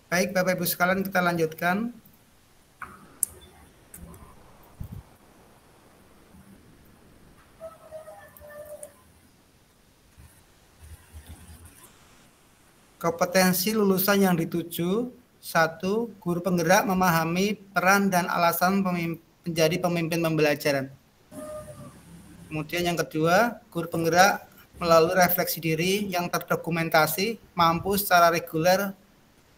Baik, Bapak Ibu sekalian, kita lanjutkan. Kompetensi lulusan yang dituju. 1. Guru penggerak memahami peran dan alasan menjadi pemimpin pembelajaran. Kemudian yang kedua, guru penggerak melalui refleksi diri yang terdokumentasi mampu secara reguler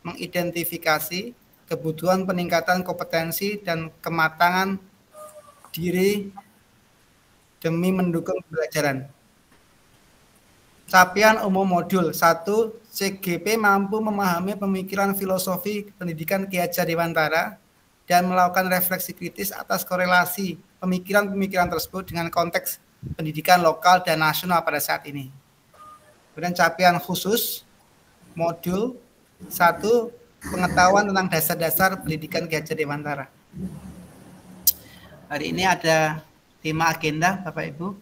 mengidentifikasi kebutuhan peningkatan kompetensi dan kematangan diri demi mendukung pembelajaran. Capaian umum modul 1, CGP mampu memahami pemikiran filosofi pendidikan Ki Hajar Dewantara dan melakukan refleksi kritis atas korelasi pemikiran-pemikiran tersebut dengan konteks pendidikan lokal dan nasional pada saat ini. Kemudian capaian khusus modul 1, pengetahuan tentang dasar-dasar pendidikan Ki Hajar Dewantara. Hari ini ada 5 agenda Bapak Ibu.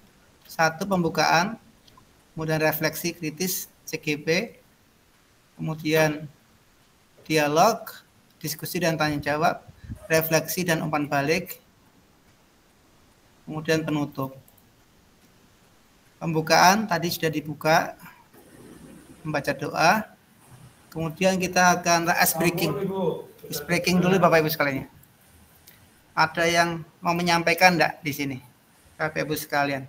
1, pembukaan, kemudian refleksi kritis CGP, kemudian dialog, diskusi dan tanya jawab, refleksi dan umpan balik, kemudian penutup. Pembukaan tadi sudah dibuka, membaca doa, kemudian kita akan ice breaking. Ice breaking dulu Bapak Ibu sekalian. Ada yang mau menyampaikan enggak di sini, Bapak Ibu sekalian?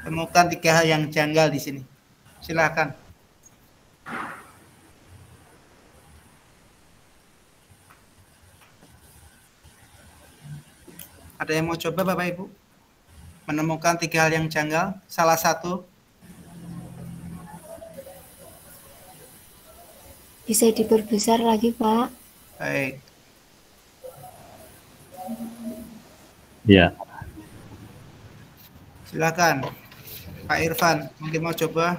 Temukan 3 hal yang janggal di sini. Silakan. Ada yang mau coba Bapak Ibu? Menemukan 3 hal yang janggal, salah satu. Bisa diperbesar lagi, Pak. Baik. Ya. Silakan. Pak Irfan, mungkin mau coba?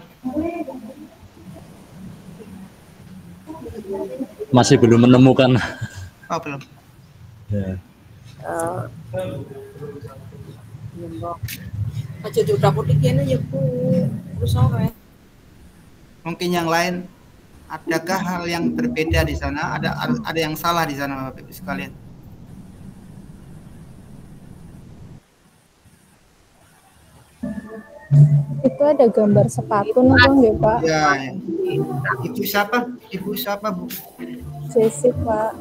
Masih belum menemukan. Oh, belum. Ya. Mungkin yang lain, adakah hal yang berbeda di sana? Ada yang salah di sana Bapak Ibu sekalian? Itu ada gambar sepatu nongkrong ya Pak? Ya. Ibu siapa? Ibu siapa Bu? Jesse Pak.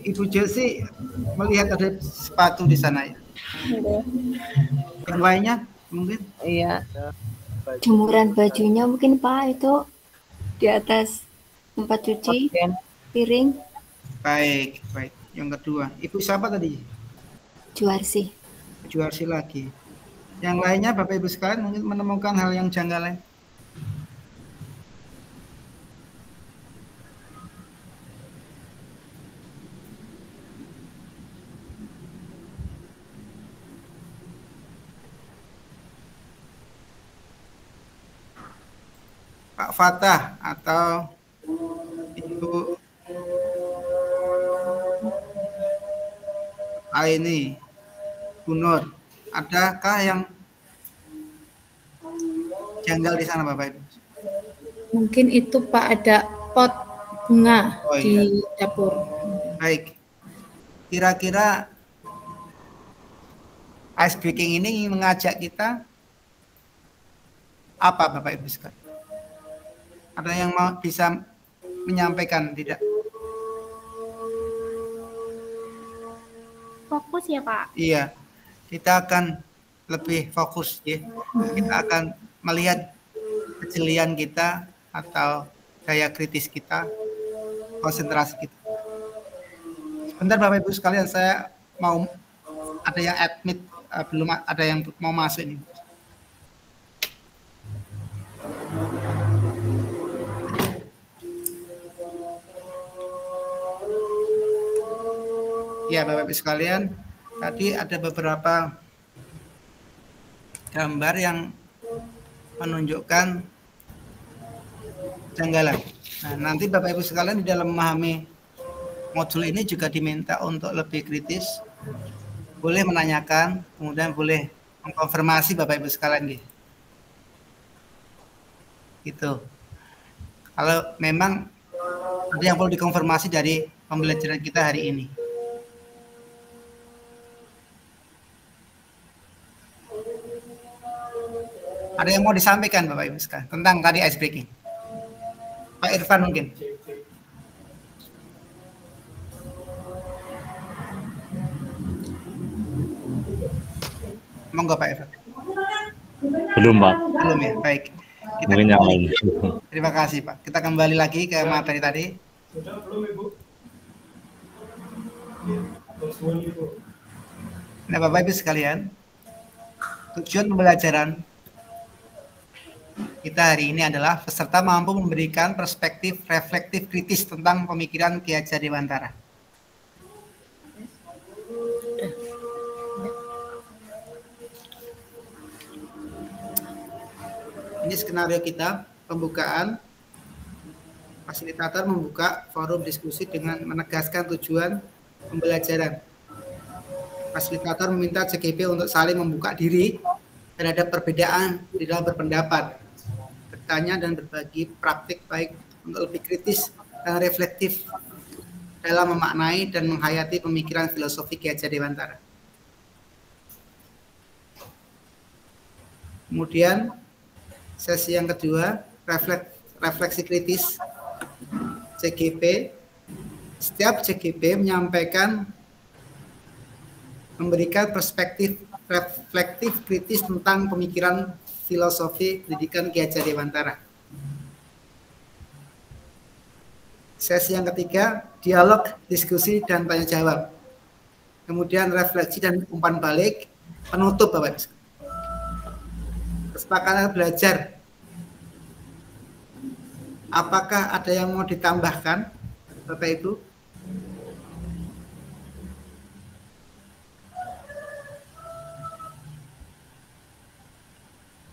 Ibu Jesse melihat ada sepatu di sana ya? Ada. Yang lainnya mungkin? Iya. Jemuran bajunya mungkin Pak itu di atas tempat cuci piring. Baik, baik. Yang kedua, Ibu siapa tadi? Juarsi. Juarsi lagi. Yang lainnya Bapak Ibu sekalian mungkin menemukan hal yang janggal lain. Pak Fatah atau Ibu Aini, Bu Nur, adakah yang janggal di sana Bapak Ibu? Mungkin itu Pak ada pot bunga di dapur. Baik. Kira-kira ice breaking ini mengajak kita apa Bapak Ibu sekalian? Ada yang mau bisa menyampaikan tidak? Fokus ya Pak? Iya, kita akan lebih fokus ya. Kita akan melihat kejelian kita atau daya kritis kita, konsentrasi kita. Sebentar Bapak Ibu sekalian, saya mau ada yang admit, belum ada yang mau masuk ini. Ya Bapak Ibu sekalian, tadi ada beberapa gambar yang menunjukkan janggalan. Nah, nanti Bapak Ibu sekalian di dalam memahami modul ini juga diminta untuk lebih kritis, boleh menanyakan, kemudian boleh mengkonfirmasi Bapak Ibu sekalian gitu. Kalau memang Ada yang perlu dikonfirmasi dari pembelajaran kita hari ini? Ada yang mau disampaikan Bapak Ibu sekalian tentang tadi ice breaking? Pak Irfan mungkin. Monggo Pak Irfan. Belum, Pak. Belum ya, baik. Kita Mungkin yang lain. Terima kasih Pak. Kita kembali lagi ke materi tadi. Sudah belum Ibu? Nah Bapak Ibu sekalian, tujuan pembelajaran kita hari ini adalah peserta mampu memberikan perspektif reflektif kritis tentang pemikiran Ki Hajar Dewantara. Ini skenario kita, pembukaan. Fasilitator membuka forum diskusi dengan menegaskan tujuan pembelajaran. Fasilitator meminta CGP untuk saling membuka diri terhadap perbedaan di dalam berpendapat, bertanya dan berbagi praktik baik untuk lebih kritis dan reflektif dalam memaknai dan menghayati pemikiran filosofi Ki Hajar Dewantara. Kemudian sesi yang kedua, refleksi kritis CGP. Setiap CGP memberikan perspektif reflektif kritis tentang pemikiran filosofi pendidikan Ki Hajar Dewantara. Sesi yang ketiga, dialog, diskusi, dan tanya jawab. Kemudian refleksi dan umpan balik, penutup Bapak Ibu. Kesepakatan belajar. Apakah ada yang mau ditambahkan Bapak Ibu?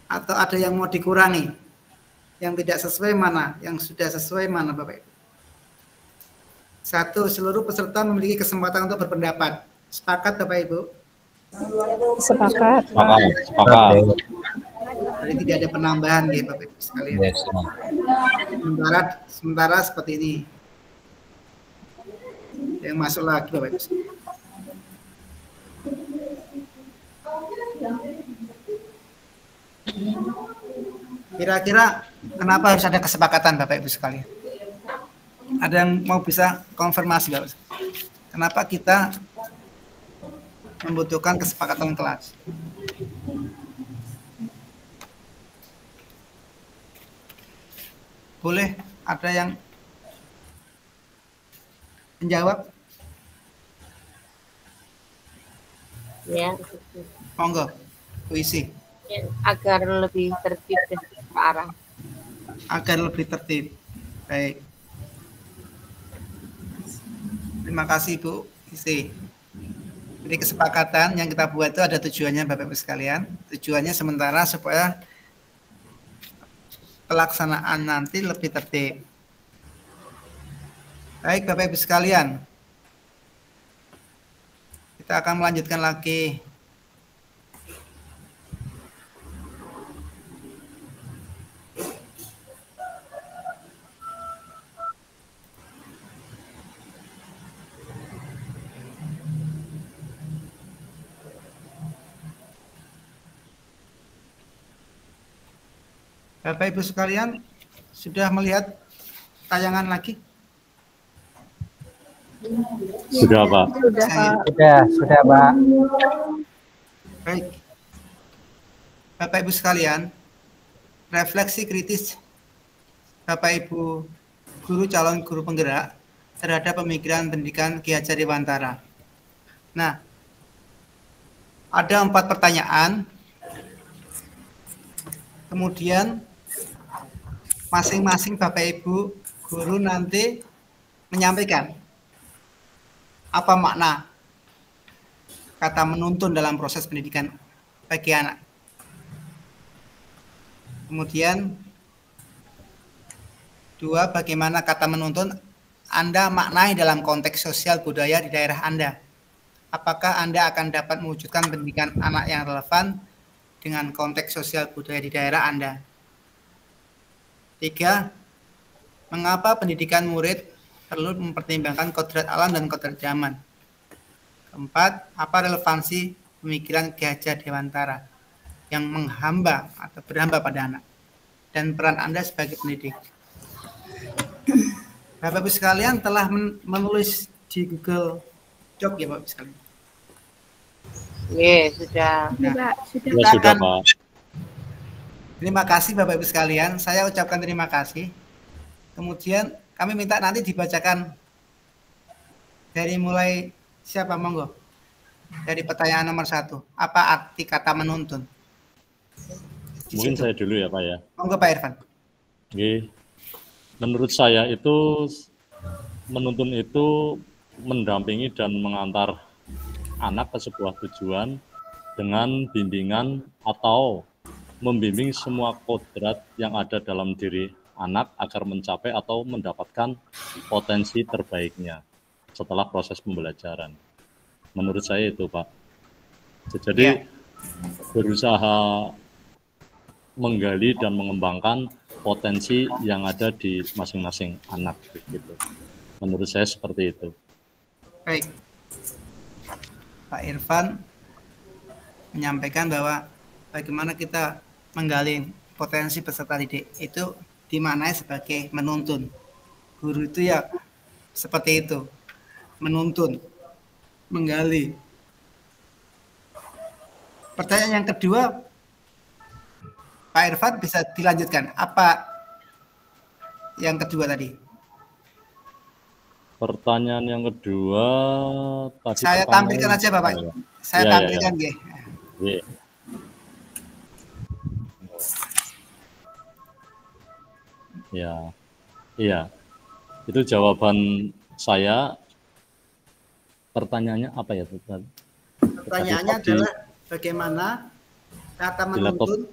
Atau ada yang mau dikurangi? Yang tidak sesuai mana? Yang sudah sesuai mana Bapak Ibu? 1. Seluruh peserta memiliki kesempatan untuk berpendapat. Sepakat Bapak Ibu? Sepakat. Sepakat. Jadi tidak ada penambahan ya Bapak Ibu sekalian. Yes. Sementara seperti ini. Yang masuk lagi Bapak Ibu. Kira-kira kenapa harus ada kesepakatan Bapak Ibu sekalian? Ada yang mau bisa konfirmasi Bapak? Kenapa kita membutuhkan kesepakatan kelas? Boleh ada yang menjawab? Ya, Monggo, puisi. ya, agar lebih tertib dan terarah. Agar lebih tertib. Baik. Terima kasih Bu Isi. Jadi kesepakatan yang kita buat itu ada tujuannya Bapak Ibu sekalian. Tujuannya sementara supaya pelaksanaan nanti lebih tertib. Baik Bapak Ibu sekalian. Kita akan melanjutkan lagi. Bapak Ibu sekalian, sudah melihat tayangan lagi? Sudah, Pak. Sudah, Pak. Baik. Bapak Ibu sekalian, refleksi kritis Bapak Ibu guru calon guru penggerak terhadap pemikiran pendidikan Ki Hajar Dewantara. Nah, ada 4 pertanyaan. Kemudian masing-masing Bapak Ibu guru nanti menyampaikan apa makna kata menuntun dalam proses pendidikan bagi anak. Kemudian 2, bagaimana kata menuntun Anda maknai dalam konteks sosial budaya di daerah Anda. Apakah Anda akan dapat mewujudkan pendidikan anak yang relevan dengan konteks sosial budaya di daerah Anda. 3, mengapa pendidikan murid perlu mempertimbangkan kodrat alam dan kodrat zaman. Keempat, apa relevansi pemikiran Ki Hajar Dewantara yang menghamba atau berhamba pada anak dan peran Anda sebagai pendidik. Bapak Ibu sekalian telah menulis di Google Doc ya Bapak Ibu sekalian? Iya, sudah. Pak, sudah. Ya, sudah, Pak. Terima kasih Bapak Ibu sekalian, saya ucapkan terima kasih. Kemudian kami minta nanti dibacakan dari mulai siapa, monggo? Dari pertanyaan nomor 1, apa arti kata menuntun? Mungkin saya dulu ya Pak ya. Monggo Pak Irfan. Oke. Menurut saya itu menuntun itu mendampingi dan mengantar anak ke sebuah tujuan dengan bimbingan atau membimbing semua kodrat yang ada dalam diri anak agar mencapai atau mendapatkan potensi terbaiknya setelah proses pembelajaran. Menurut saya itu Pak. Jadi berusaha menggali dan mengembangkan potensi yang ada di masing-masing anak gitu. Menurut saya seperti itu. Baik. Pak Irfan menyampaikan bahwa bagaimana kita menggali potensi peserta didik itu dimaknai sebagai menuntun. Guru itu ya seperti itu, menuntun, menggali. Pertanyaan yang kedua, Pak Irfan bisa dilanjutkan. Apa yang kedua tadi? Pertanyaan yang kedua tadi saya tampilkan aja Bapak. Saya tampilkan ya. Iya. Itu jawaban saya. Pertanyaannya apa ya? Pertanyaannya adalah bagaimana kata menuntun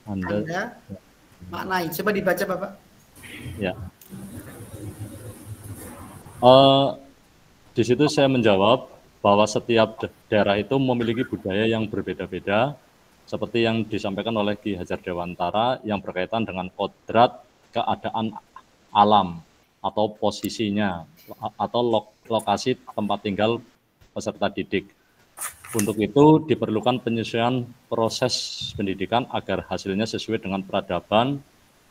Anda maknai. Coba dibaca Bapak. Ya. Di situ saya menjawab bahwa setiap daerah itu memiliki budaya yang berbeda-beda, seperti yang disampaikan oleh Ki Hajar Dewantara yang berkaitan dengan kodrat keadaan alam atau posisinya atau lokasi tempat tinggal peserta didik. Untuk itu diperlukan penyesuaian proses pendidikan agar hasilnya sesuai dengan peradaban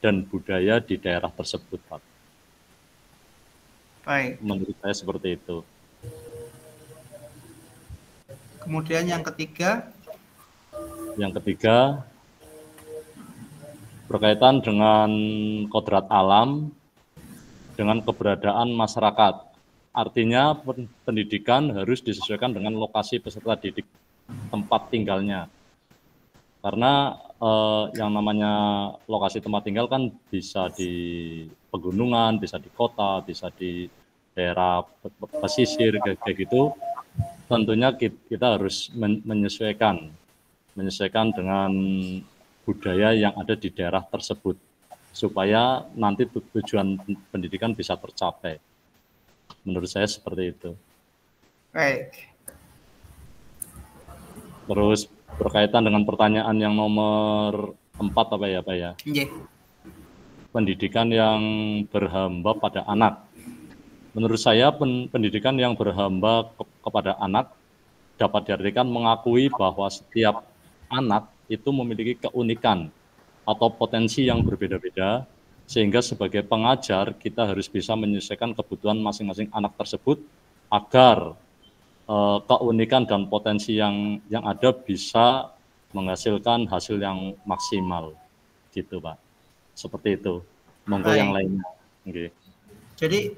dan budaya di daerah tersebut, Pak. Baik. Menurut saya seperti itu. Kemudian yang ketiga. Yang ketiga berkaitan dengan kodrat alam dengan keberadaan masyarakat. Artinya pendidikan harus disesuaikan dengan lokasi peserta didik tempat tinggalnya. Karena yang namanya lokasi tempat tinggal kan bisa di pegunungan, bisa di kota, bisa di daerah pesisir kayak gitu. Tentunya kita harus menyesuaikan dengan budaya yang ada di daerah tersebut supaya nanti tujuan pendidikan bisa tercapai. Menurut saya seperti itu. Baik. Terus berkaitan dengan pertanyaan yang nomor 4 apa ya Pak ya? Yeah. Pendidikan yang berhamba pada anak. Menurut saya pendidikan yang berhamba kepada anak dapat diartikan mengakui bahwa setiap anak itu memiliki keunikan atau potensi yang berbeda-beda, sehingga sebagai pengajar kita harus bisa menyesuaikan kebutuhan masing-masing anak tersebut agar keunikan dan potensi yang ada bisa menghasilkan hasil yang maksimal, gitu Pak. Seperti itu. Monggo yang lainnya. Okay. Jadi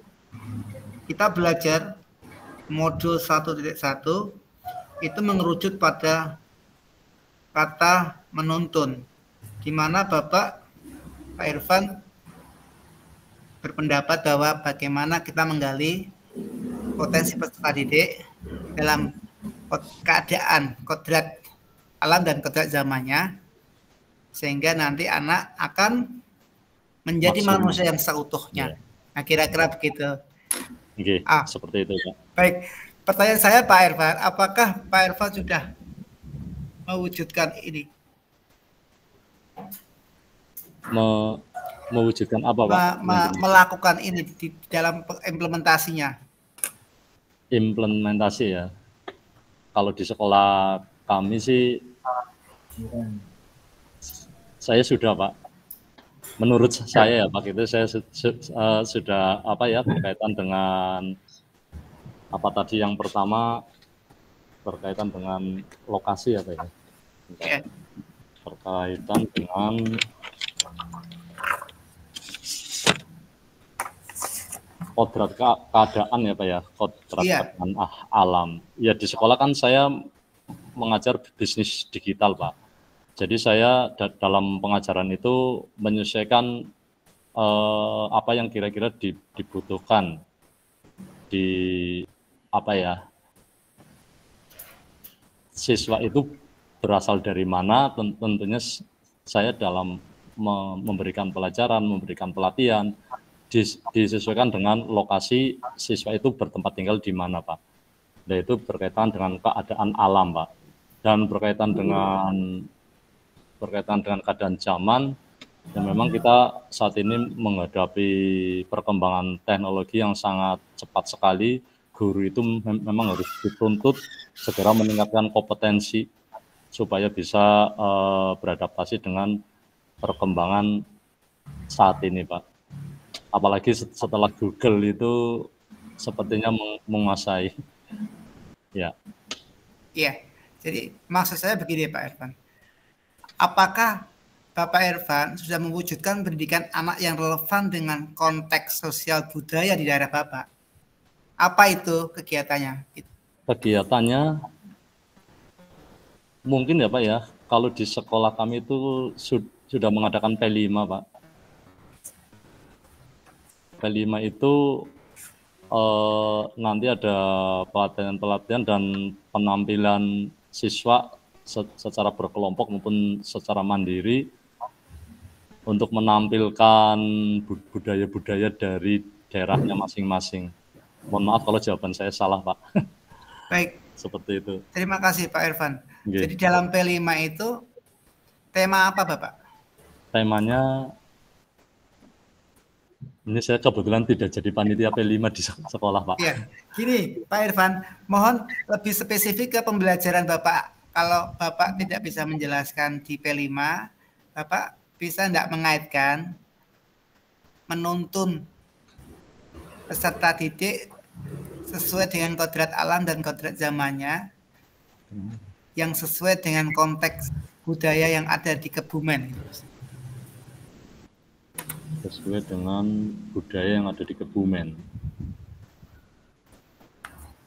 kita belajar modul 1.1 itu mengerucut pada kata menuntun, di mana Bapak Pak Irfan berpendapat bahwa bagaimana kita menggali potensi peserta didik dalam keadaan kodrat alam dan kodrat zamannya, sehingga nanti anak akan menjadi manusia yang seutuhnya. Nah, kira-kira begitu. Oke, seperti itu Pak. Baik, pertanyaan saya Pak Irfan, apakah Pak Irfan sudah mewujudkan ini? Mewujudkan apa, Pak? Melakukan ini di dalam implementasinya. Implementasi ya. Kalau di sekolah kami sih, saya sudah, Pak. Menurut saya ya, Pak, itu saya sudah apa ya, berkaitan dengan apa tadi yang pertama, berkaitan dengan lokasi apa ya? Berkaitan dengan kodrat keadaan ya Pak ya, kodrat keadaan alam. Ya di sekolah kan saya mengajar bisnis digital Pak. Jadi saya dalam pengajaran itu menyesuaikan apa yang kira-kira dibutuhkan di apa ya, siswa itu berasal dari mana. Tentunya saya dalam memberikan pelajaran, memberikan pelatihan disesuaikan dengan lokasi siswa itu bertempat tinggal di mana Pak. Dan itu berkaitan dengan keadaan alam Pak, dan berkaitan dengan keadaan zaman. Dan memang kita saat ini menghadapi perkembangan teknologi yang sangat cepat sekali. Guru itu memang harus dituntut segera meningkatkan kompetensi supaya bisa beradaptasi dengan perkembangan saat ini Pak. Apalagi setelah Google itu sepertinya menguasai. Ya. Iya. Jadi maksud saya begini Pak Irfan. Apakah Bapak Irfan sudah mewujudkan pendidikan anak yang relevan dengan konteks sosial budaya di daerah Bapak? Apa itu kegiatannya? Kegiatannya mungkin ya Pak ya. Kalau di sekolah kami itu sudah mengadakan P5 Pak. P5 itu nanti ada pelatihan dan penampilan siswa secara berkelompok maupun secara mandiri untuk menampilkan budaya-budaya dari daerahnya masing-masing. Mohon maaf kalau jawaban saya salah Pak. Baik. Seperti itu. Terima kasih Pak Irfan. Jadi dalam P5 itu tema apa Bapak? Temanya, ini saya kebetulan tidak jadi panitia P5 di sekolah Pak. Ya, gini Pak Irfan, mohon lebih spesifik ke pembelajaran Bapak. Kalau Bapak tidak bisa menjelaskan di P5, Bapak bisa tidak mengaitkan menuntun peserta didik sesuai dengan kodrat alam dan kodrat zamannya yang sesuai dengan konteks budaya yang ada di Kebumen. Sesuai dengan budaya yang ada di Kebumen.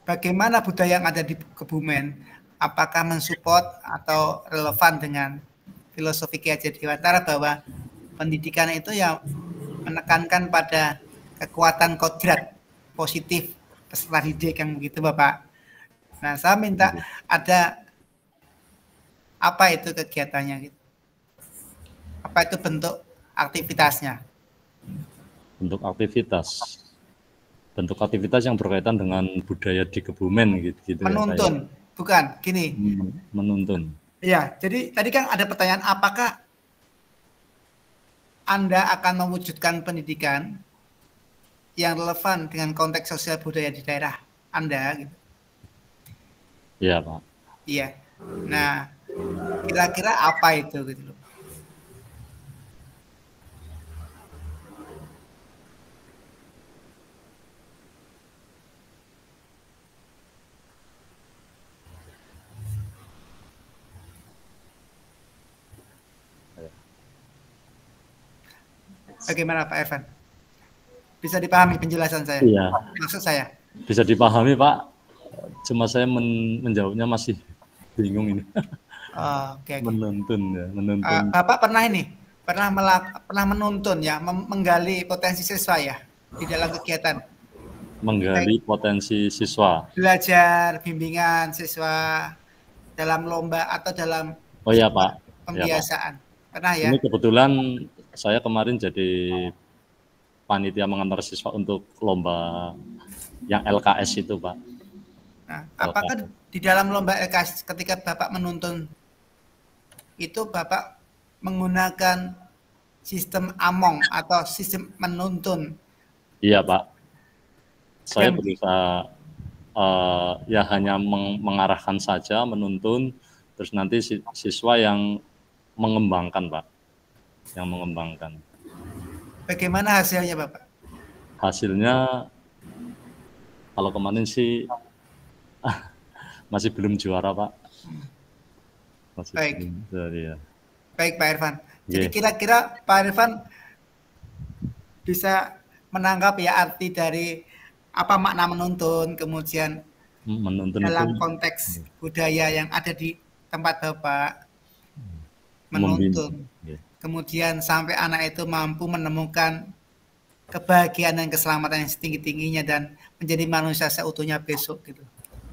Bagaimana budaya yang ada di Kebumen? Apakah mensupport atau relevan dengan filosofi Ki Hajar Dewantara bahwa pendidikan itu yang menekankan pada kekuatan kodrat positif peserta didik yang begitu Bapak. Nah, saya minta ada apa itu kegiatannya? Apa itu bentuk aktivitasnya? Bentuk aktivitas yang berkaitan dengan budaya di Kebumen gitu. Menuntun, ya, bukan gini. Menuntun. Ya, jadi tadi kan ada pertanyaan, apakah Anda akan mewujudkan pendidikan yang relevan dengan konteks sosial budaya di daerah Anda? Gitu. Iya Pak. Iya. Nah, kira-kira apa itu gitu loh? Bagaimana Pak Irfan? Bisa dipahami penjelasan saya? Iya. Maksud saya? Bisa dipahami Pak. Cuma saya menjawabnya masih bingung ini. Okay. Menuntun ya, menuntun. Bapak pernah menuntun ya, menggali potensi siswa ya di dalam kegiatan. Menggali potensi siswa. Belajar, bimbingan siswa dalam lomba atau dalam Pak. Pembiasaan. Ya, Pak. Pernah ya? Ini kebetulan saya kemarin jadi panitia mengantar siswa untuk lomba yang LKS itu, Pak. Nah, apakah di dalam lomba LKS ketika Bapak menuntun itu Bapak menggunakan sistem among atau sistem menuntun. Iya Pak, saya Yang- berusaha ya hanya mengarahkan saja, menuntun, terus nanti siswa yang mengembangkan Pak, yang mengembangkan. Bagaimana hasilnya Bapak? Hasilnya kalau kemarin sih masih belum juara Pak. Masih Baik. belum juara, ya. Baik Pak Irfan. Jadi Oke. kira-kira Pak Irfan bisa menangkap ya arti dari apa makna menuntun, kemudian Menuntun dalam itu konteks budaya yang ada di tempat Bapak membimbing. menuntun. Kemudian sampai anak itu mampu menemukan kebahagiaan dan keselamatan yang setinggi-tingginya dan menjadi manusia seutuhnya besok gitu.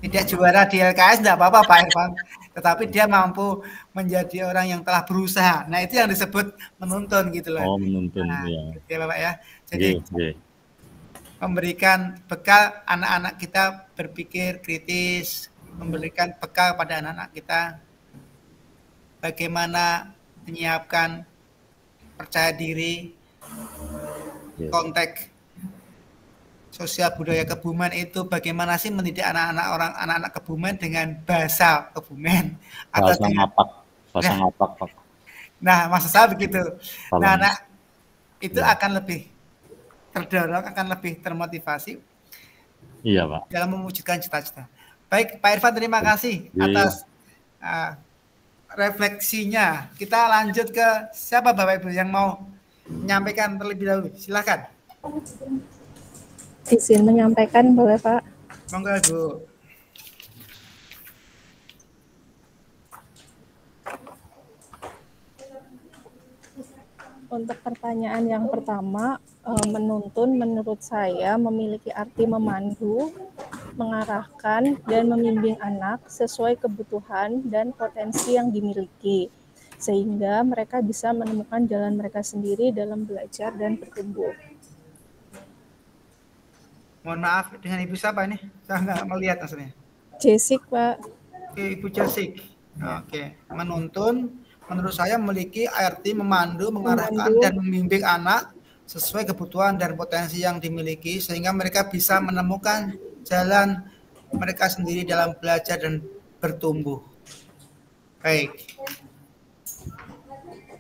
Tidak juara di LKS tidak apa-apa Pak Irfan, tetapi dia mampu menjadi orang yang telah berusaha. Nah, itu yang disebut menuntun gitu loh. Oh, menuntun, Nah, ya. gitu ya Bapak ya. Jadi Oke. memberikan bekal anak-anak kita berpikir kritis, memberikan bekal pada anak-anak kita bagaimana menyiapkan percaya diri, Yes. konteks sosial budaya Kebumen itu bagaimana sih mendidik anak-anak Kebumen dengan bahasa Kebumen atau Bahasa dengan ngapak, bahasa Nah. ngapak Pak. nah maksud saya begitu. Kalau- Nah, anak itu Ya. akan lebih terdorong, akan lebih termotivasi Iya Pak. dalam mewujudkan cita-cita. Baik, Pak Irfan, terima kasih Iya. atas refleksinya. Kita lanjut ke siapa Bapak Ibu yang mau menyampaikan terlebih dahulu. Silakan. Izin menyampaikan boleh Pak? Monggo Bu. Untuk pertanyaan yang pertama, menuntun menurut saya memiliki arti memandu, mengarahkan, dan membimbing anak sesuai kebutuhan dan potensi yang dimiliki, sehingga mereka bisa menemukan jalan mereka sendiri dalam belajar dan bertumbuh. Mohon maaf, dengan Ibu siapa ini? Saya nggak melihat aslinya. Jessic, Pak. Oke, Ibu Jasik. Oke, menuntun menurut saya memiliki arti memandu, mengarahkan, Memandu. dan membimbing anak sesuai kebutuhan dan potensi yang dimiliki sehingga mereka bisa menemukan jalan mereka sendiri dalam belajar dan bertumbuh. Baik.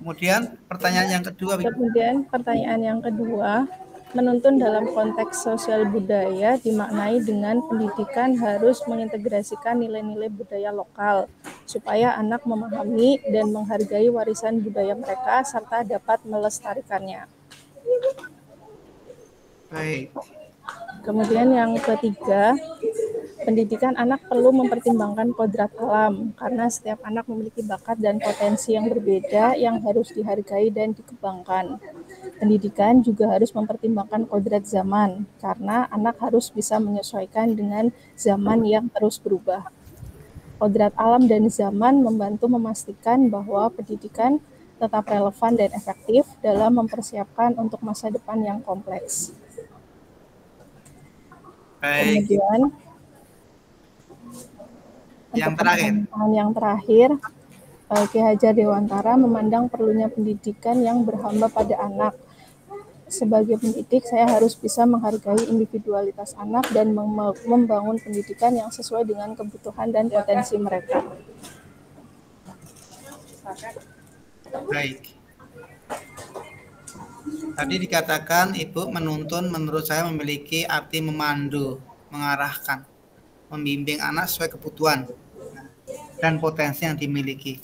Kemudian pertanyaan yang kedua, Ibu. Kemudian pertanyaan yang kedua, menuntun dalam konteks sosial budaya dimaknai dengan pendidikan harus mengintegrasikan nilai-nilai budaya lokal supaya anak memahami dan menghargai warisan budaya mereka serta dapat melestarikannya. Baik. Kemudian yang ketiga, pendidikan anak perlu mempertimbangkan kodrat alam karena setiap anak memiliki bakat dan potensi yang berbeda yang harus dihargai dan dikembangkan. Pendidikan juga harus mempertimbangkan kodrat zaman karena anak harus bisa menyesuaikan dengan zaman yang terus berubah. Kodrat alam dan zaman membantu memastikan bahwa pendidikan tetap relevan dan efektif dalam mempersiapkan untuk masa depan yang kompleks. Baik. Kemudian Yang untuk terakhir. pertanyaan yang terakhir, Ki Hajar Dewantara memandang perlunya pendidikan yang berhamba pada anak. Sebagai pendidik, saya harus bisa menghargai individualitas anak dan membangun pendidikan yang sesuai dengan kebutuhan dan potensi mereka. Baik. Tadi dikatakan Ibu menuntun menurut saya memiliki arti memandu, mengarahkan, membimbing anak sesuai kebutuhan dan potensi yang dimiliki.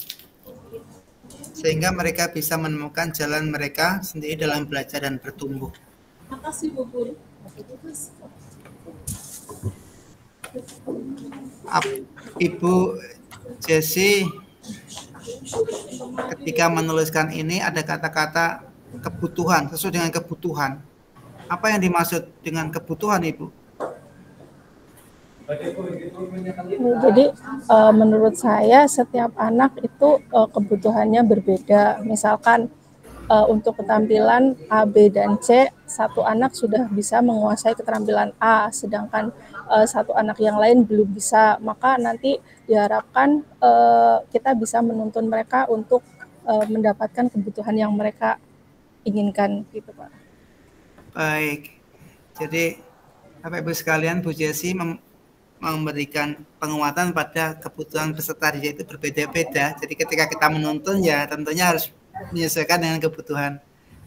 Sehingga mereka bisa menemukan jalan mereka sendiri dalam belajar dan bertumbuh. Makasih Bu Guru. Ibu Jessi ketika menuliskan ini ada kata-kata kebutuhan, sesuai dengan kebutuhan. Apa yang dimaksud dengan kebutuhan, Ibu? Jadi menurut saya setiap anak itu kebutuhannya berbeda. Misalkan untuk keterampilan A, B, dan C, satu anak sudah bisa menguasai keterampilan A, sedangkan satu anak yang lain belum bisa. Maka nanti diharapkan kita bisa menuntun mereka untuk mendapatkan kebutuhan yang mereka inginkan gitu Pak. Baik. Jadi Bapak Ibu sekalian, Bu Jessi memberikan penguatan pada kebutuhan peserta didik itu berbeda-beda. Jadi ketika kita menuntun ya tentunya harus menyesuaikan dengan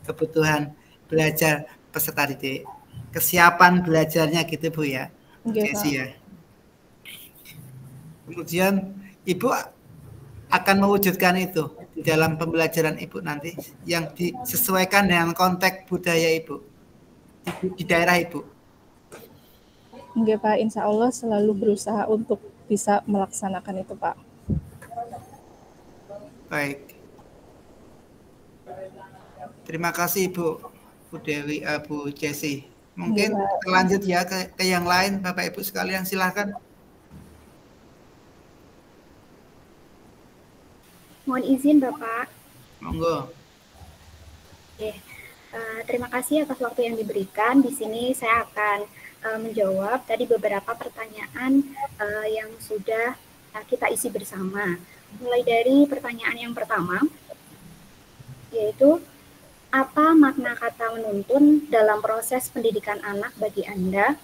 kebutuhan belajar peserta didik, kesiapan belajarnya gitu Bu ya, Bu Jessi ya. Kemudian Ibu akan mewujudkan itu di dalam pembelajaran Ibu nanti yang disesuaikan dengan konteks budaya Ibu di daerah Ibu. Enggak Pak, insya Allah selalu berusaha untuk bisa melaksanakan itu Pak. Baik. Terima kasih Bu Dewi, Bu Jessi. Mungkin lanjut ya ke yang lain, Bapak Ibu sekalian, silakan. Mohon izin Bapak. Monggo. Oke, terima kasih atas waktu yang diberikan. Di sini saya akan menjawab tadi beberapa pertanyaan yang sudah kita isi bersama. Mulai dari pertanyaan yang pertama, yaitu apa makna kata menuntun dalam proses pendidikan anak bagi Anda?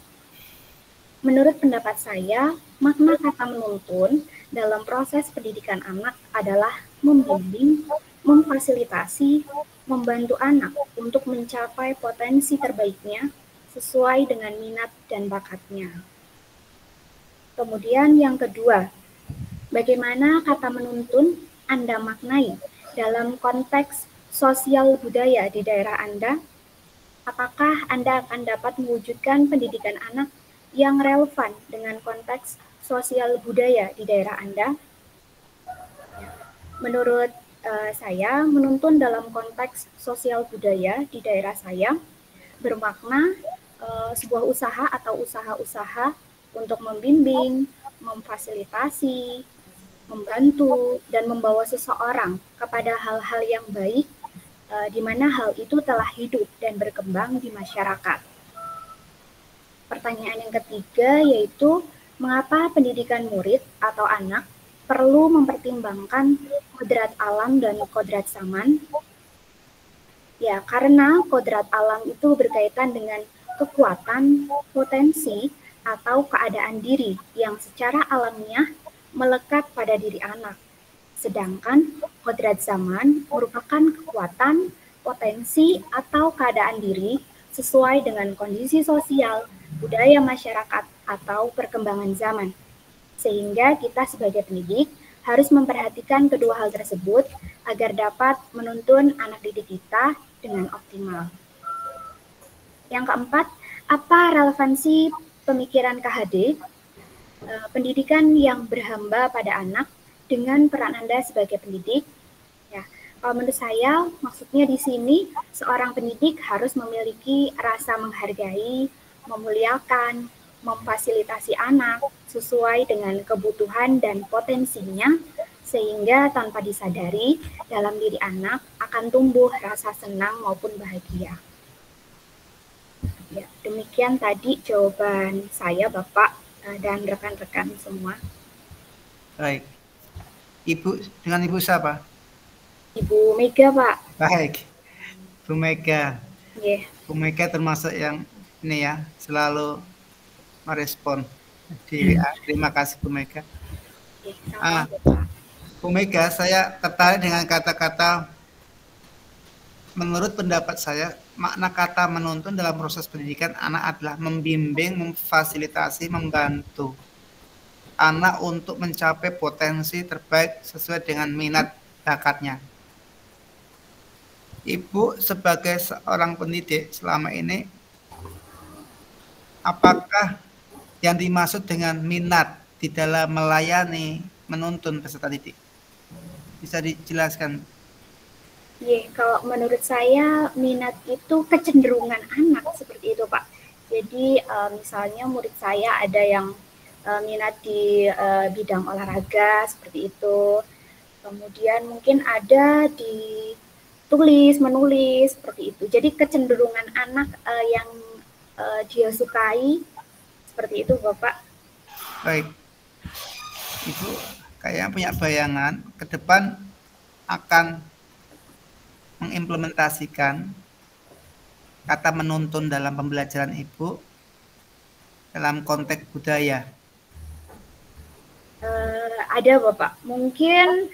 Menurut pendapat saya, makna kata menuntun dalam proses pendidikan anak adalah membimbing, memfasilitasi, membantu anak untuk mencapai potensi terbaiknya sesuai dengan minat dan bakatnya. Kemudian yang kedua, bagaimana kata menuntun Anda maknai dalam konteks sosial budaya di daerah Anda? Apakah Anda akan dapat mewujudkan pendidikan anak yang relevan dengan konteks sosial budaya di daerah Anda? Menurut saya, menuntun dalam konteks sosial budaya di daerah saya bermakna sebuah usaha atau usaha-usaha untuk membimbing, memfasilitasi, membantu, dan membawa seseorang kepada hal-hal yang baik, di mana hal itu telah hidup dan berkembang di masyarakat. Pertanyaan yang ketiga yaitu, mengapa pendidikan murid atau anak perlu mempertimbangkan kodrat alam dan kodrat zaman? Ya, karena kodrat alam itu berkaitan dengan kekuatan, potensi, atau keadaan diri yang secara alamiah melekat pada diri anak. Sedangkan kodrat zaman merupakan kekuatan, potensi, atau keadaan diri sesuai dengan kondisi sosial, budaya masyarakat, atau perkembangan zaman. Sehingga kita sebagai pendidik harus memperhatikan kedua hal tersebut agar dapat menuntun anak didik kita dengan optimal. Yang keempat, apa relevansi pemikiran KHD, pendidikan yang berhamba pada anak, dengan peran Anda sebagai pendidik? Ya, kalau menurut saya, maksudnya di sini seorang pendidik harus memiliki rasa menghargai, memuliakan, memfasilitasi anak sesuai dengan kebutuhan dan potensinya, sehingga tanpa disadari dalam diri anak akan tumbuh rasa senang maupun bahagia. Ya, demikian tadi jawaban saya Bapak dan rekan-rekan semua. Baik. Ibu, dengan Ibu siapa? Ibu Mega Pak. Baik. Bu Mega. Yeah. Bu Mega termasuk yang ini ya, selalu merespon di WA. Terima kasih Bu Mega. Bu Mega, saya tertarik dengan kata-kata, menurut pendapat saya, makna kata menuntun dalam proses pendidikan anak adalah membimbing, memfasilitasi, membantu anak untuk mencapai potensi terbaik sesuai dengan minat bakatnya. Ibu sebagai seorang pendidik selama ini, apakah yang dimaksud dengan minat di dalam melayani, menuntun peserta didik? Bisa dijelaskan? Iya, kalau menurut saya minat itu kecenderungan anak seperti itu Pak. Jadi misalnya murid saya ada yang minat di bidang olahraga seperti itu. Kemudian mungkin ada di tulis, menulis seperti itu. Jadi kecenderungan anak yang dia sukai seperti itu Bapak. Baik. Ibu kayaknya punya bayangan ke depan akan mengimplementasikan kata menuntun dalam pembelajaran Ibu dalam konteks budaya? Ada Bapak. Mungkin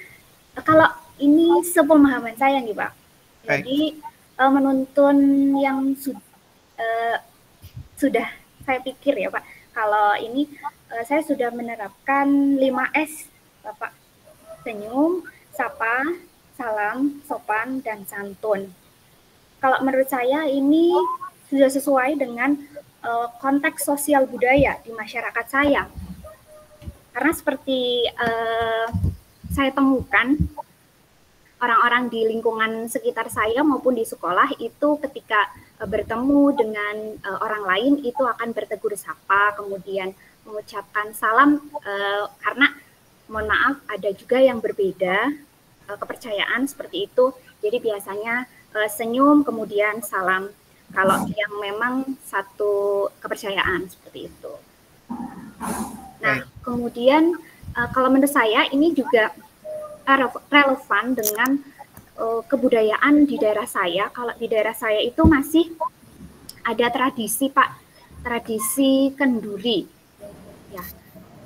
kalau ini sepemahaman saya nih Pak. Jadi menuntun yang sudah saya pikir ya Pak. Kalau ini saya sudah menerapkan 5S Bapak. Senyum, sapa, salam, sopan, dan santun. Kalau menurut saya ini sudah sesuai dengan konteks sosial budaya di masyarakat saya. Karena seperti saya temukan, orang-orang di lingkungan sekitar saya maupun di sekolah itu ketika bertemu dengan orang lain itu akan bertegur sapa, kemudian mengucapkan salam, karena mohon maaf ada juga yang berbeda kepercayaan seperti itu. Jadi biasanya senyum kemudian salam kalau yang memang satu kepercayaan seperti itu. Nah, kemudian kalau menurut saya ini juga relevan dengan kebudayaan di daerah saya. Kalau di daerah saya itu masih ada tradisi Pak, tradisi kenduri. Ya,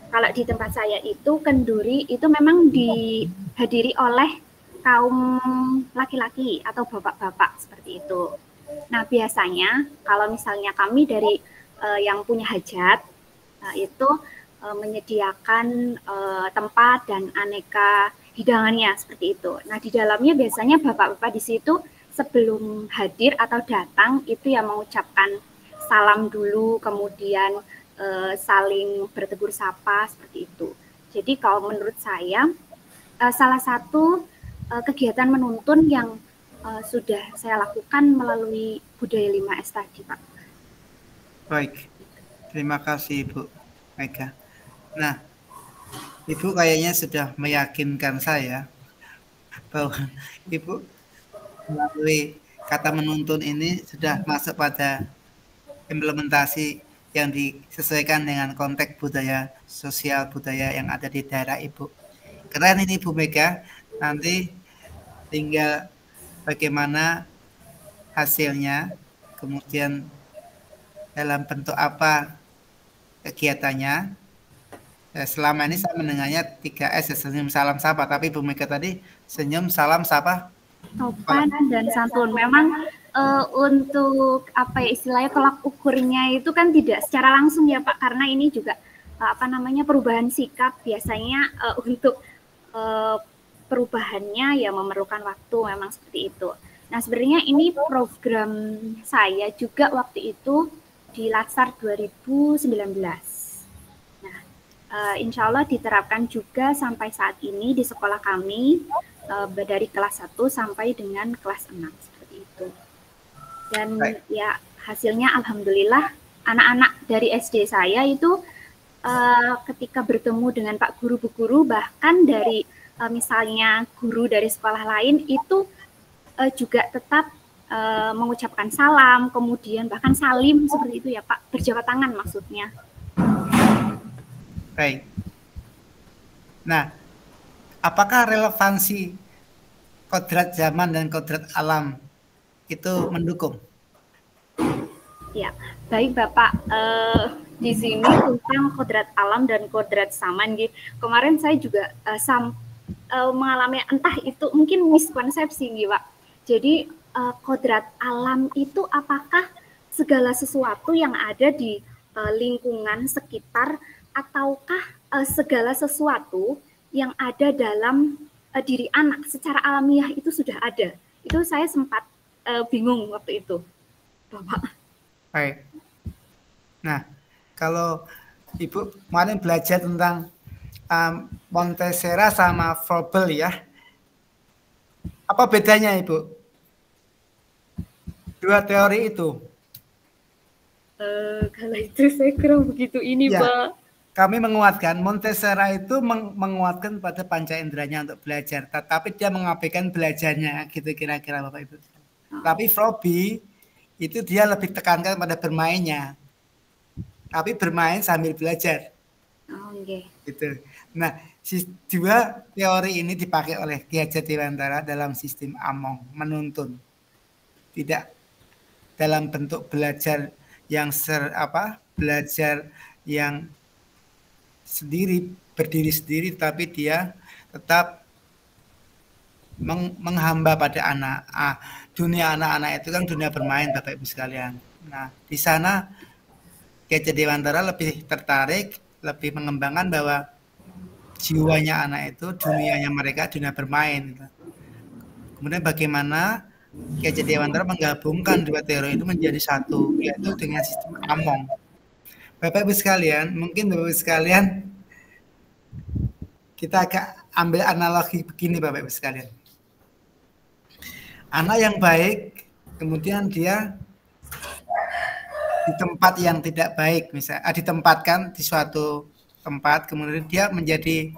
kalau di tempat saya itu kenduri itu memang dihadiri oleh kaum laki-laki atau bapak-bapak seperti itu. Nah biasanya kalau misalnya kami dari yang punya hajat itu menyediakan tempat dan aneka hidangannya seperti itu. Nah di dalamnya biasanya bapak-bapak di situ sebelum hadir atau datang itu yang mengucapkan salam dulu, kemudian saling bertegur sapa seperti itu. Jadi kalau menurut saya salah satu kegiatan menuntun yang sudah saya lakukan melalui budaya 5S tadi, Pak. Baik, terima kasih Ibu Mega. Nah, Ibu kayaknya sudah meyakinkan saya bahwa Ibu melalui kata menuntun ini sudah masuk pada implementasi yang disesuaikan dengan konteks budaya, sosial budaya yang ada di daerah Ibu. Keren ini Bu Mega, nanti tinggal bagaimana hasilnya, kemudian dalam bentuk apa kegiatannya. Selama ini saya mendengarnya 3S, senyum, salam, sapa, tapi Bu Mega tadi senyum, salam, sapa, sopan dan santun. Memang untuk apa ya istilahnya tolak ukurnya itu kan tidak secara langsung ya Pak, karena ini juga perubahan sikap biasanya untuk perubahannya ya memerlukan waktu, memang seperti itu. Nah sebenarnya ini program saya juga waktu itu di Latsar 2019. Nah insya Allah diterapkan juga sampai saat ini di sekolah kami dari kelas 1 sampai dengan kelas 6 seperti itu. Dan ya hasilnya alhamdulillah anak-anak dari SD saya itu ketika bertemu dengan Pak Guru, Bu Guru, bahkan dari misalnya guru dari sekolah lain itu juga tetap mengucapkan salam, kemudian bahkan salim seperti itu ya Pak, berjabat tangan maksudnya. Baik. Nah, apakah relevansi kodrat zaman dan kodrat alam itu mendukung? Ya, baik Bapak. Di sini tentang kodrat alam dan kodrat zaman, gitu. Kemarin saya juga mengalami entah itu mungkin miskonsepsi, gitu Pak. Jadi kodrat alam itu apakah segala sesuatu yang ada di lingkungan sekitar, ataukah segala sesuatu yang ada dalam diri anak secara alamiah itu sudah ada? Itu saya sempat bingung waktu itu, Bapak. Baik. Nah, kalau Ibu kemarin belajar tentang Montessori sama Froebel ya, apa bedanya Ibu? Dua teori itu. Kalau itu saya kurang begitu ini ya, Pak. Kami menguatkan Montessori itu menguatkan pada panca inderanya untuk belajar, tetapi dia mengabaikan belajarnya, gitu kira-kira Bapak Ibu. Tapi Froebel itu dia lebih tekankan pada bermainnya, tapi bermain sambil belajar. Okay. Gitu. Nah, Dua teori ini dipakai oleh Ki Hajar Dewantara dalam sistem Among, menuntun. Tidak dalam bentuk belajar yang belajar yang sendiri, berdiri sendiri, tapi dia tetap menghamba pada anak. Dunia anak-anak itu kan dunia bermain, Bapak Ibu sekalian. Nah, di sana Ki Hajar Dewantara lebih tertarik, lebih mengembangkan bahwa jiwanya anak itu, dunianya mereka, dunia bermain. Kemudian bagaimana Ki Hajar Dewantara menggabungkan dua teori itu menjadi satu, yaitu dengan sistem Among. Bapak Ibu sekalian, mungkin Bapak Ibu sekalian, kita agak ambil analogi begini Bapak Ibu sekalian. Anak yang baik, kemudian dia di tempat yang tidak baik, misalnya ditempatkan di suatu tempat, kemudian dia menjadi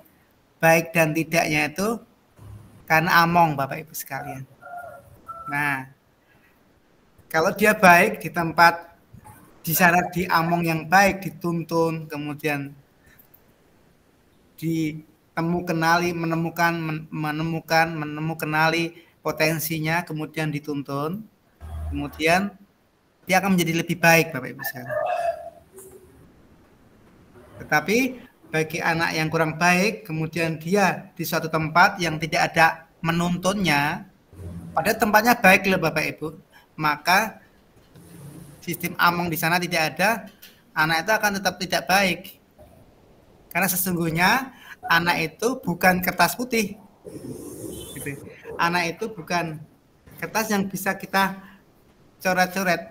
baik dan tidaknya itu karena Among, Bapak Ibu sekalian. Nah, kalau dia baik di tempat, di sana di Among yang baik, dituntun, kemudian menemukan potensinya, kemudian dituntun, kemudian dia akan menjadi lebih baik, Bapak Ibu sekalian. Tetapi bagi anak yang kurang baik, kemudian dia di suatu tempat yang tidak ada menuntunnya, pada tempatnya baik loh Bapak Ibu, maka sistem Among di sana tidak ada, anak itu akan tetap tidak baik. Karena sesungguhnya anak itu bukan kertas putih. Gitu. Anak itu bukan kertas yang bisa kita coret-coret.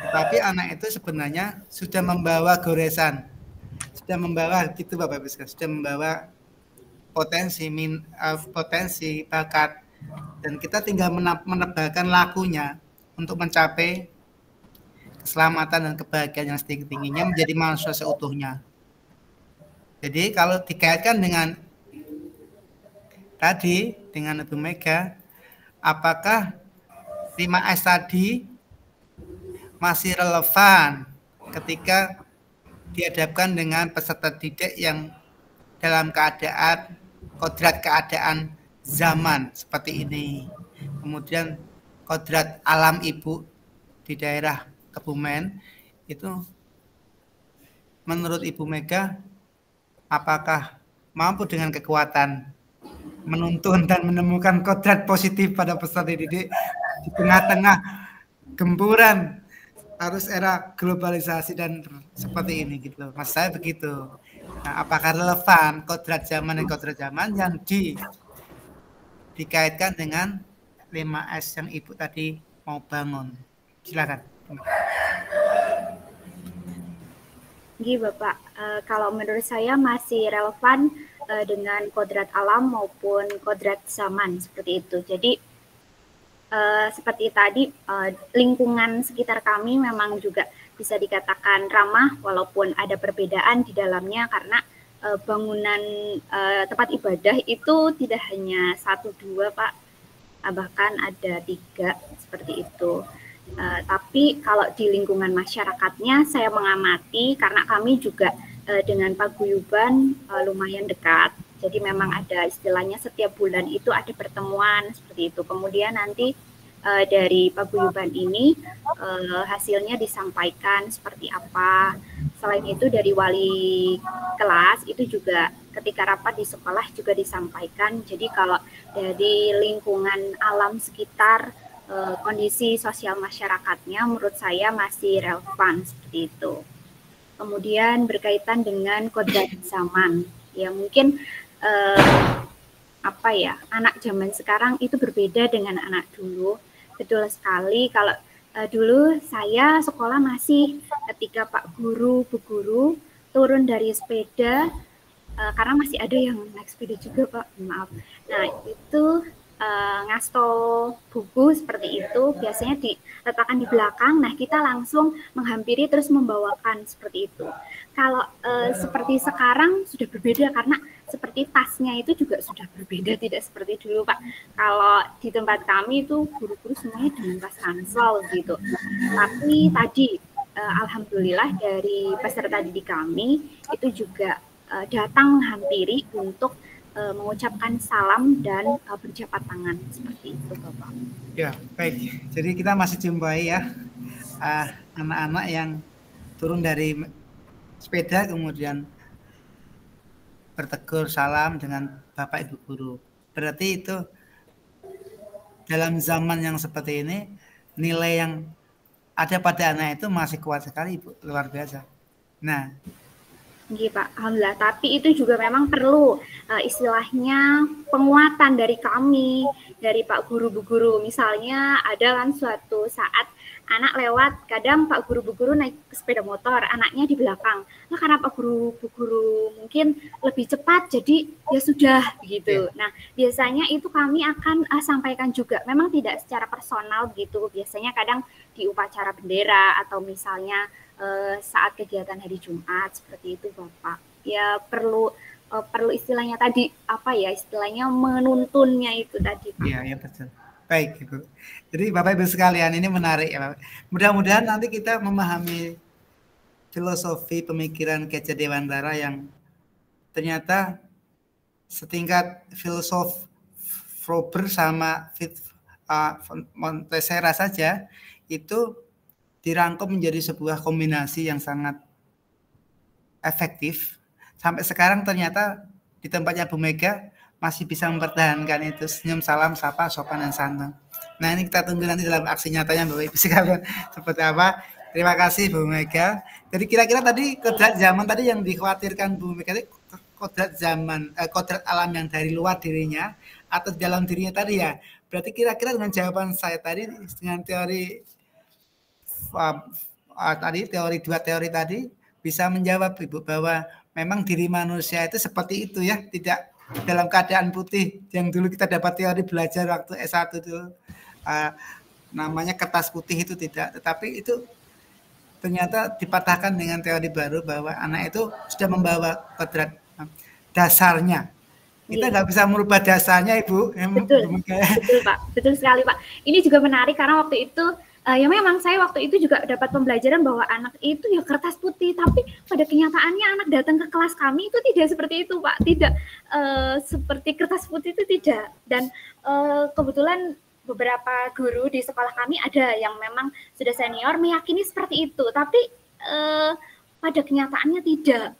Tapi anak itu sebenarnya sudah membawa goresan. Sudah membawa gitu Bapak Ibu sekalian, sudah membawa potensi bakat, dan kita tinggal menebalkan lakunya untuk mencapai keselamatan dan kebahagiaan yang setinggi-tingginya menjadi manusia seutuhnya. Jadi kalau dikaitkan dengan tadi dengan Ibu Mega, apakah 5S tadi masih relevan ketika dihadapkan dengan peserta didik yang dalam kodrat keadaan zaman seperti ini. Kemudian kodrat alam ibu di daerah Kebumen itu menurut Ibu Mega apakah mampu dengan kekuatan menuntun dan menemukan kodrat positif pada peserta didik di tengah-tengah gempuran arus era globalisasi dan seperti ini gitu. Mas saya begitu. Nah, apakah relevan kodrat zaman dan kodrat zaman yang dikaitkan dengan 5S yang Ibu tadi mau bangun? Silakan. Gini Bapak, kalau menurut saya masih relevan dengan kodrat alam maupun kodrat zaman seperti itu. Jadi seperti tadi lingkungan sekitar kami memang juga bisa dikatakan ramah walaupun ada perbedaan di dalamnya karena bangunan tempat ibadah itu tidak hanya 1-2 Pak, bahkan ada 3 seperti itu. Tapi kalau di lingkungan masyarakatnya saya mengamati karena kami juga dengan paguyuban lumayan dekat. Jadi memang ada istilahnya setiap bulan itu ada pertemuan seperti itu. Kemudian nanti dari paguyuban ini hasilnya disampaikan seperti apa. Selain itu dari wali kelas itu juga ketika rapat di sekolah juga disampaikan. Jadi kalau dari lingkungan alam sekitar kondisi sosial masyarakatnya menurut saya masih relevan seperti itu. Kemudian berkaitan dengan kodrat zaman, ya mungkin anak zaman sekarang itu berbeda dengan anak dulu. Betul sekali, kalau dulu saya sekolah masih ketika Pak Guru, Bu Guru turun dari sepeda, karena masih ada yang naik sepeda juga Pak, maaf. Nah itu ngasto buku seperti itu biasanya diletakkan di belakang. Nah kita langsung menghampiri terus membawakan seperti itu. Kalau seperti sekarang sudah berbeda karena seperti tasnya itu juga sudah berbeda, tidak seperti dulu Pak. Kalau di tempat kami itu guru-guru semuanya dengan tas ransel gitu. Tapi tadi alhamdulillah dari peserta didik kami itu juga datang menghampiri untuk mengucapkan salam dan berjabat tangan seperti itu, Bapak. Ya, baik. Jadi kita masih jumpai ya anak-anak yang turun dari sepeda kemudian bertegur salam dengan Bapak Ibu guru. Berarti itu dalam zaman yang seperti ini nilai yang ada pada anak itu masih kuat sekali, Ibu, luar biasa. Nah, iya Pak, alhamdulillah. Tapi itu juga memang perlu istilahnya penguatan dari kami, dari Pak Guru Bu Guru. Misalnya ada kan suatu saat anak lewat, kadang Pak Guru Bu Guru naik sepeda motor, anaknya di belakang. Nah karena Pak Guru Bu Guru mungkin lebih cepat, jadi ya sudah gitu. Nah biasanya itu kami akan sampaikan juga. Memang tidak secara personal gitu. Biasanya kadang di upacara bendera atau misalnya saat kegiatan hari Jumat seperti itu Bapak. Ya perlu istilahnya tadi apa ya, istilahnya menuntunnya itu tadi Pak. Iya, betul. Baik Ibu. Jadi Bapak Ibu sekalian, ini menarik ya. Mudah-mudahan nanti kita memahami filosofi pemikiran Ki Hajar Dewantara yang ternyata setingkat filosof Frober sama Montesera saja itu dirangkum menjadi sebuah kombinasi yang sangat efektif. Sampai sekarang ternyata di tempatnya Bu Mega masih bisa mempertahankan itu senyum, salam, sapa, sopan dan santun. Nah ini kita tunggu nanti dalam aksi nyatanya Bapak Ibu sekalian seperti apa. Terima kasih Bu Mega. Jadi kira-kira tadi kodrat zaman tadi yang dikhawatirkan Bu Mega itu kodrat zaman, kodrat alam yang dari luar dirinya atau dalam dirinya tadi ya. Berarti kira-kira dengan jawaban saya tadi dengan teori dua teori tadi bisa menjawab Ibu bahwa memang diri manusia itu seperti itu ya, tidak dalam keadaan putih yang dulu kita dapat teori belajar waktu S1 itu namanya kertas putih itu tidak, tetapi itu ternyata dipatahkan dengan teori baru bahwa anak itu sudah membawa kodrat dasarnya. Kita nggak bisa merubah dasarnya Ibu. Betul, betul Pak, betul sekali Pak. Ini juga menarik karena waktu itu ya memang saya waktu itu juga dapat pembelajaran bahwa anak itu ya kertas putih, tapi pada kenyataannya anak datang ke kelas kami itu tidak seperti itu Pak, tidak seperti kertas putih itu tidak. Dan kebetulan beberapa guru di sekolah kami ada yang memang sudah senior meyakini seperti itu, tapi pada kenyataannya tidak.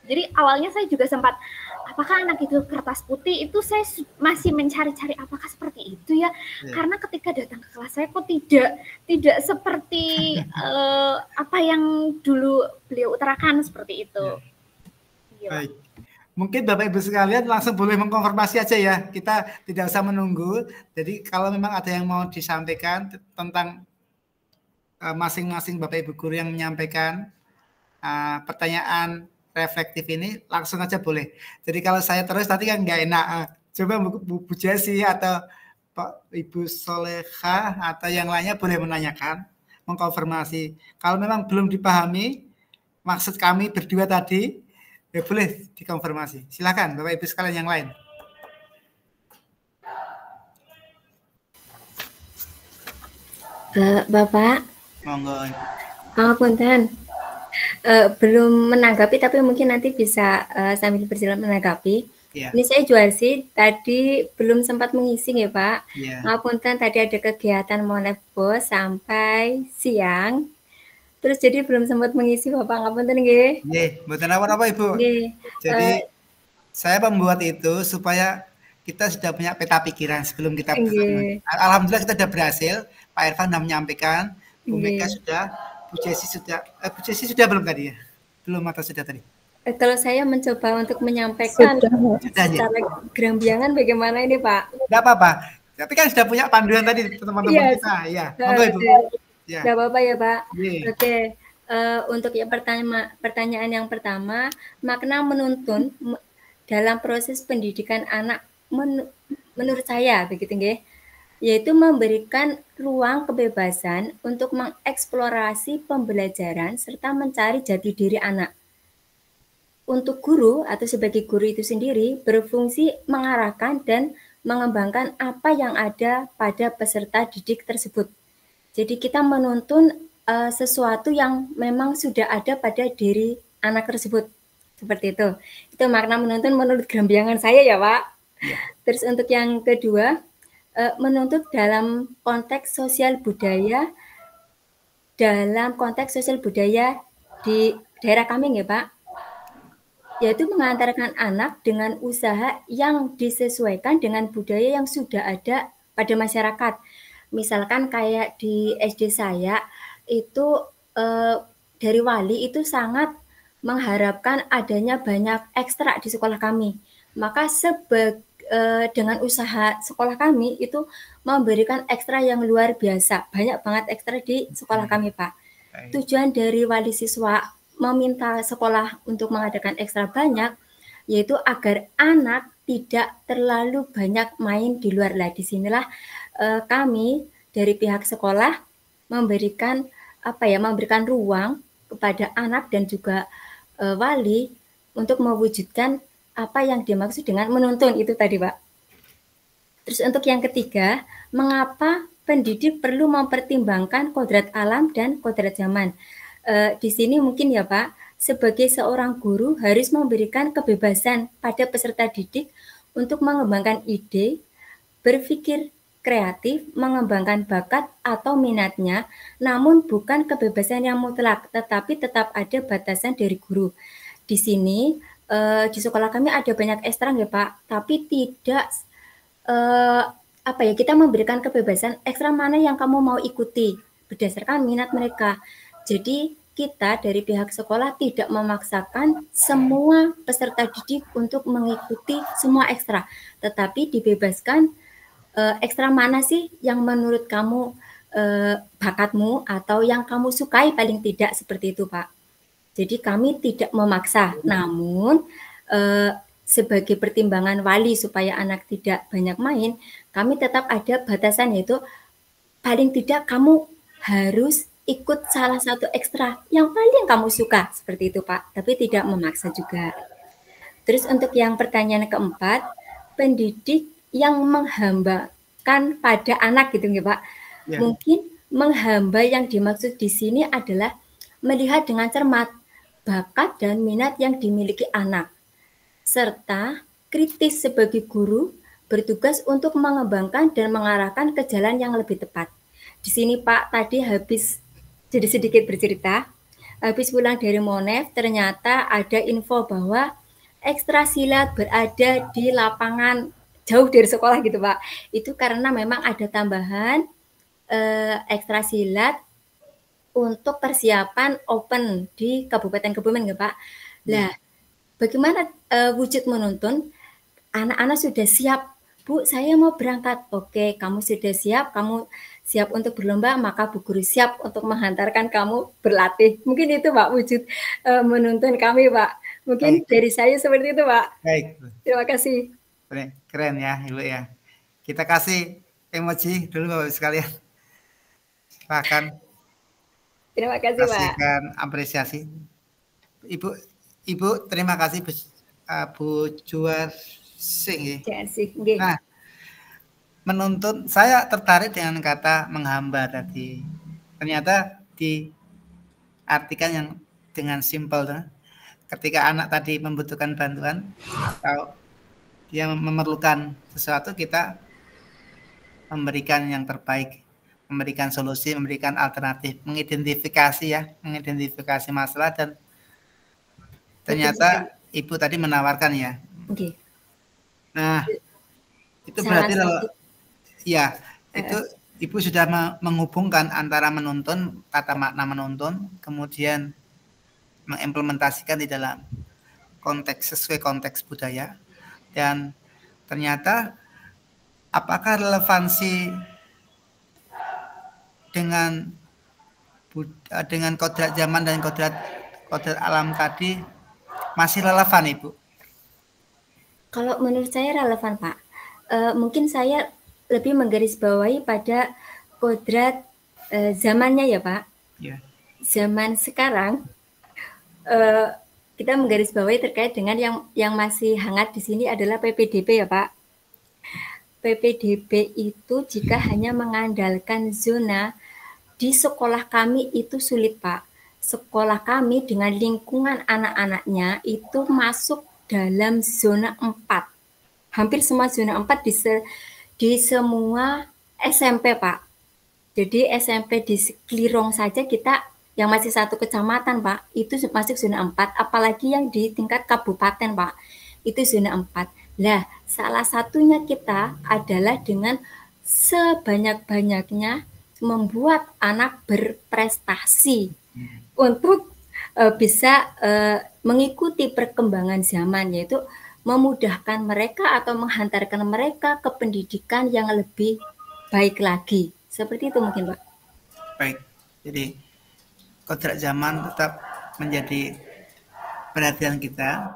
Jadi awalnya saya juga sempat, apakah anak itu kertas putih, itu saya masih mencari-cari apakah seperti itu ya. Karena ketika datang ke kelas saya kok tidak seperti apa yang dulu beliau utarakan seperti itu. Baik. Mungkin Bapak Ibu sekalian langsung boleh mengkonfirmasi aja ya. Kita tidak usah menunggu. Jadi kalau memang ada yang mau disampaikan tentang masing-masing Bapak Ibu guru yang menyampaikan pertanyaan reflektif ini langsung aja boleh. Jadi kalau saya terus nanti kan nggak enak. Coba Bu Jesi atau Pak Ibu Soleha atau yang lainnya boleh menanyakan, mengkonfirmasi. Kalau memang belum dipahami maksud kami berdua tadi, ya boleh dikonfirmasi. Silakan Bapak Ibu sekalian yang lain. Bapak. Monggo. Punten. Belum menanggapi tapi mungkin nanti bisa sambil berjalan menanggapi. Ini saya Juarsi, tadi belum sempat mengisi ya Pak. Ngapunten tadi ada kegiatan Monebo sampai siang. Terus jadi belum sempat mengisi Bapak, ngapunten nggih. Nggih, mboten apa-apa Ibu. Jadi saya membuat itu supaya kita sudah punya peta pikiran sebelum kita Alhamdulillah kita sudah berhasil. Pak Irfan sudah menyampaikan, Bu Mega sudah, Bu Jesi sudah belum tadi ya? Belum atau sudah tadi? Kalau saya mencoba untuk menyampaikan secara gerambiangan bagaimana ini Pak? Tidak apa-apa. Tapi kan sudah punya panduan tadi teman-teman kita. Ya, monggo Ibu. Tidak apa-apa ya Pak. Oke. Untuk yang pertanyaan yang pertama, makna menuntun dalam proses pendidikan anak menurut saya begitu nggih, yaitu memberikan ruang kebebasan untuk mengeksplorasi pembelajaran serta mencari jati diri anak. Untuk guru atau sebagai guru itu sendiri berfungsi mengarahkan dan mengembangkan apa yang ada pada peserta didik tersebut. Jadi kita menuntun sesuatu yang memang sudah ada pada diri anak tersebut. Seperti itu. Itu makna menuntun menurut gambiangan saya ya, Pak. Ya. Terus untuk yang kedua, menuntut dalam konteks sosial budaya di daerah kami ya, Pak. Yaitu mengantarkan anak dengan usaha yang disesuaikan dengan budaya yang sudah ada pada masyarakat. Misalkan kayak di SD saya itu dari wali itu sangat mengharapkan adanya banyak ekstra di sekolah kami. Maka dengan usaha sekolah kami itu memberikan ekstra yang luar biasa. Banyak banget ekstra di sekolah kami, Pak. Tujuan dari wali siswa meminta sekolah untuk mengadakan ekstra banyak, yaitu agar anak tidak terlalu banyak main di luar. Lah, disinilah kami dari pihak sekolah memberikan ruang kepada anak dan juga wali untuk mewujudkan apa yang dimaksud dengan menuntun itu tadi, Pak. Terus untuk yang ketiga, mengapa pendidik perlu mempertimbangkan kodrat alam dan kodrat zaman? Di sini mungkin ya Pak, sebagai seorang guru harus memberikan kebebasan pada peserta didik untuk mengembangkan ide, berpikir kreatif, mengembangkan bakat atau minatnya, namun bukan kebebasan yang mutlak, tetapi tetap ada batasan dari guru. Di sini, di sekolah kami ada banyak ekstra ya Pak, tapi tidak kita memberikan kebebasan ekstra mana yang kamu mau ikuti berdasarkan minat mereka. Jadi kita dari pihak sekolah tidak memaksakan semua peserta didik untuk mengikuti semua ekstra, tetapi dibebaskan ekstra mana sih yang menurut kamu bakatmu atau yang kamu sukai paling tidak, seperti itu Pak. Jadi kami tidak memaksa, namun sebagai pertimbangan wali supaya anak tidak banyak main, kami tetap ada batasan, yaitu paling tidak kamu harus ikut salah satu ekstra yang paling kamu suka, seperti itu Pak, tapi tidak memaksa juga. Terus untuk yang pertanyaan keempat, pendidik yang menghambakan pada anak gitu ya Pak. Ya. Mungkin menghamba yang dimaksud di sini adalah melihat dengan cermat bakat dan minat yang dimiliki anak, serta kritis sebagai guru bertugas untuk mengembangkan dan mengarahkan ke jalan yang lebih tepat. Di sini Pak tadi habis jadi sedikit bercerita, habis pulang dari Monef ternyata ada info bahwa ekstra silat berada di lapangan jauh dari sekolah gitu Pak. Itu karena memang ada tambahan ekstra silat untuk persiapan open di Kabupaten Kebumen ya Pak. Nah, bagaimana wujud menuntun? Anak-anak sudah siap, Bu, saya mau berangkat. Oke, kamu sudah siap, kamu siap untuk berlomba, maka Bu Guru siap untuk menghantarkan kamu berlatih. Mungkin itu Pak wujud menuntun kami Pak. Mungkin baik. Dari saya seperti itu Pak. Baik. Terima kasih. Keren ya Ibu ya. Kita kasih emoji dulu Bapak sekalian. Silakan. Terima kasih Pak. Kasihkan apresiasi. Ibu terima kasih Bu Juarsing. Nah, menuntun, saya tertarik dengan kata menghamba tadi. Ternyata diartikan yang dengan simpel. Ketika anak tadi membutuhkan bantuan atau dia memerlukan sesuatu, kita memberikan yang terbaik, memberikan solusi, memberikan alternatif, mengidentifikasi masalah, dan ternyata Ibu tadi menawarkan ya. Oke. Nah, itu berarti kalau ya, itu Ibu sudah menghubungkan antara menuntun, kata makna menuntun, kemudian mengimplementasikan di dalam konteks sesuai konteks budaya, dan ternyata apakah relevansi dengan kodrat zaman dan kodrat alam tadi masih relevan Ibu? Kalau menurut saya relevan Pak. Mungkin saya lebih menggarisbawahi pada kodrat zamannya ya Pak. Yeah. Zaman sekarang kita menggarisbawahi terkait dengan yang masih hangat di sini adalah PPDB ya Pak. PPDB itu jika hanya mengandalkan zona di sekolah kami itu sulit Pak. sekolah kami dengan lingkungan anak-anaknya itu masuk dalam zona 4. Hampir semua zona 4 di semua SMP, Pak. Jadi SMP di Klirong saja kita yang masih satu kecamatan, Pak, itu masuk zona 4, apalagi yang di tingkat kabupaten, Pak, itu zona 4. Lah, salah satunya kita adalah dengan sebanyak-banyaknya membuat anak berprestasi untuk bisa mengikuti perkembangan zaman, yaitu memudahkan mereka atau menghantarkan mereka ke pendidikan yang lebih baik lagi. Seperti itu mungkin, Pak. Baik, jadi kodrat zaman tetap menjadi perhatian kita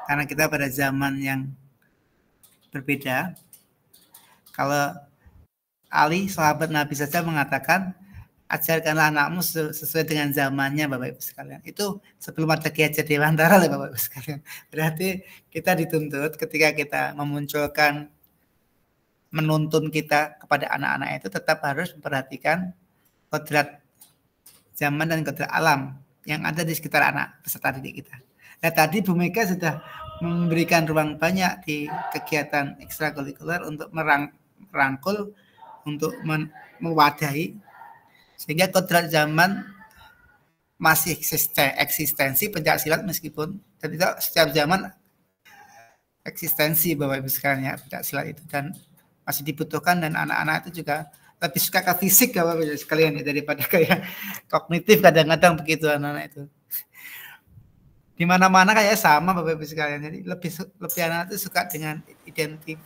karena kita pada zaman yang berbeda. Kalau Ali, sahabat Nabi saja mengatakan, ajarkanlah anakmu sesuai dengan zamannya, Bapak Ibu sekalian. Itu sebelum ada Ki Hajar Dewantara, Bapak Ibu sekalian. Berarti kita dituntut ketika kita memunculkan, menuntun kita kepada anak-anak itu tetap harus memperhatikan kodrat zaman dan kodrat alam yang ada di sekitar anak peserta didik kita. Nah, tadi Bu Mega sudah memberikan ruang banyak di kegiatan ekstrakurikuler untuk merangkul, untuk mewadahi, sehingga kodrat zaman masih eksistensi pencaksilat meskipun tidak setiap zaman eksistensi Bapak Ibu sekalian ya pencaksilat itu, dan masih dibutuhkan, dan anak-anak itu juga lebih suka ke fisik Bapak Ibu sekalian ya daripada kayak kognitif, kadang-kadang begitu anak-anak itu. Di mana-mana kayak sama Bapak Ibu sekalian. Jadi lebih anak itu suka dengan identik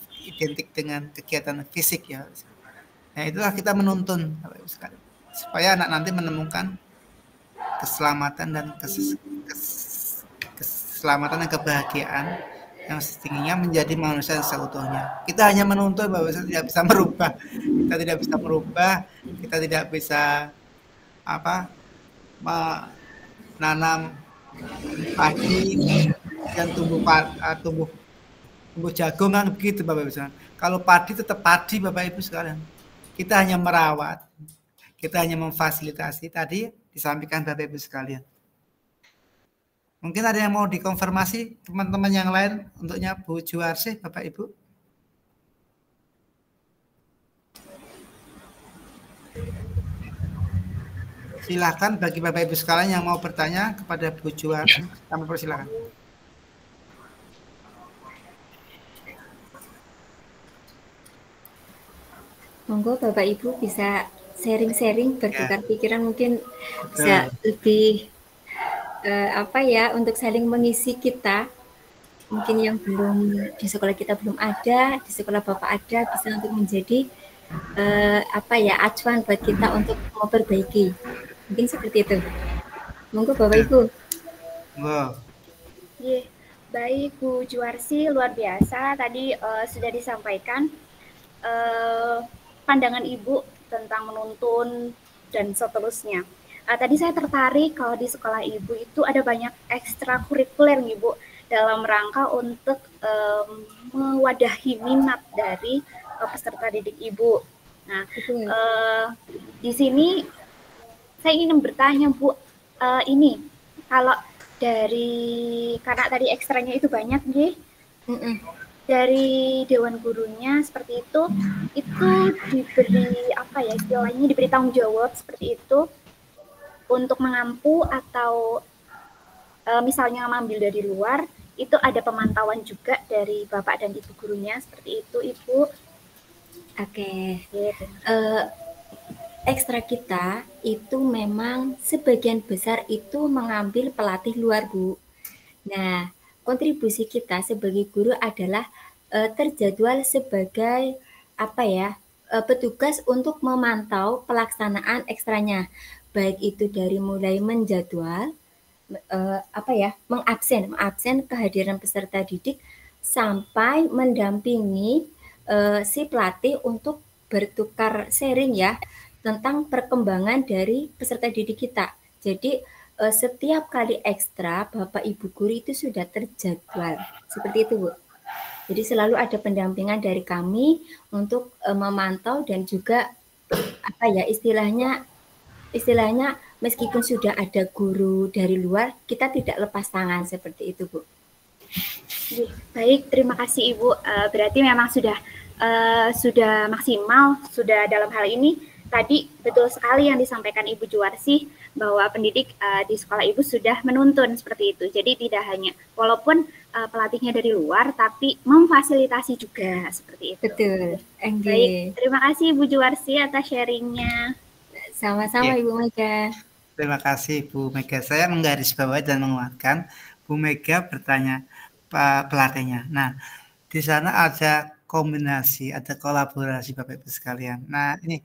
dengan kegiatan fisik ya. Nah, itulah kita menuntun Bapak Ibu sekalian supaya anak nanti menemukan keselamatan dan keselamatan dan kebahagiaan yang setingginya menjadi manusia yang seutuhnya. Kita hanya menuntut bahwa kita tidak bisa merubah. Kita tidak bisa merubah, kita tidak bisa menanam padi dan tumbuh jagung kan begitu Bapak Ibu sekalian. Kalau padi tetap padi Bapak Ibu sekalian. Kita hanya merawat, kita hanya memfasilitasi, tadi disampaikan Bapak Ibu sekalian. Mungkin ada yang mau dikonfirmasi teman-teman yang lain untuknya Bu Juwarsi, Bapak Ibu. Silakan bagi Bapak Ibu sekalian yang mau bertanya kepada Bu Juwarsi, kami persilakan. Monggo Bapak Ibu bisa sharing-sharing, bertukar pikiran, mungkin bisa lebih untuk saling mengisi kita. Mungkin yang belum di sekolah kita belum ada, di sekolah Bapak ada, bisa untuk menjadi acuan buat kita untuk memperbaiki. Mungkin seperti itu. Monggo Bapak Ibu. Baik Bu Juwarsi, luar biasa. Tadi sudah disampaikan pandangan Ibu tentang menuntun dan seterusnya. Tadi saya tertarik kalau di sekolah Ibu itu ada banyak ekstrakurikuler Ibu dalam rangka untuk mewadahi minat dari peserta didik Ibu. Nah, di sini saya ingin bertanya Bu, ini kalau karena tadi ekstranya itu banyak nih, dari dewan gurunya seperti itu diberi istilahnya diberi tanggung jawab seperti itu untuk mengampu atau misalnya mengambil dari luar, itu ada pemantauan juga dari Bapak dan Ibu gurunya seperti itu Ibu. Oke. Ekstra kita itu memang sebagian besar itu mengambil pelatih luar Bu. Nah, kontribusi kita sebagai guru adalah terjadwal sebagai petugas untuk memantau pelaksanaan ekstranya, baik itu dari mulai menjadwal, mengabsen kehadiran peserta didik sampai mendampingi si pelatih untuk bertukar sharing ya tentang perkembangan dari peserta didik kita. Jadi setiap kali ekstra Bapak Ibu guru itu sudah terjadwal seperti itu Bu. Jadi selalu ada pendampingan dari kami untuk memantau dan juga istilahnya istilahnya meskipun sudah ada guru dari luar, kita tidak lepas tangan seperti itu, Bu. Baik, terima kasih Ibu. Berarti memang sudah maksimal, sudah dalam hal ini. Tadi betul sekali yang disampaikan Ibu Juwarsi bahwa pendidik di sekolah Ibu sudah menuntun seperti itu. Jadi tidak hanya walaupun pelatihnya dari luar, tapi memfasilitasi juga seperti itu. Betul. Baik, terima kasih Ibu Juwarsi atas sharingnya. Sama-sama Ibu Mega. Terima kasih Bu Mega. Saya menggarisbawahi dan menguatkan Bu Mega bertanya Pak pelatihnya. Nah, di sana ada kombinasi, ada kolaborasi Bapak Ibu sekalian. Nah, ini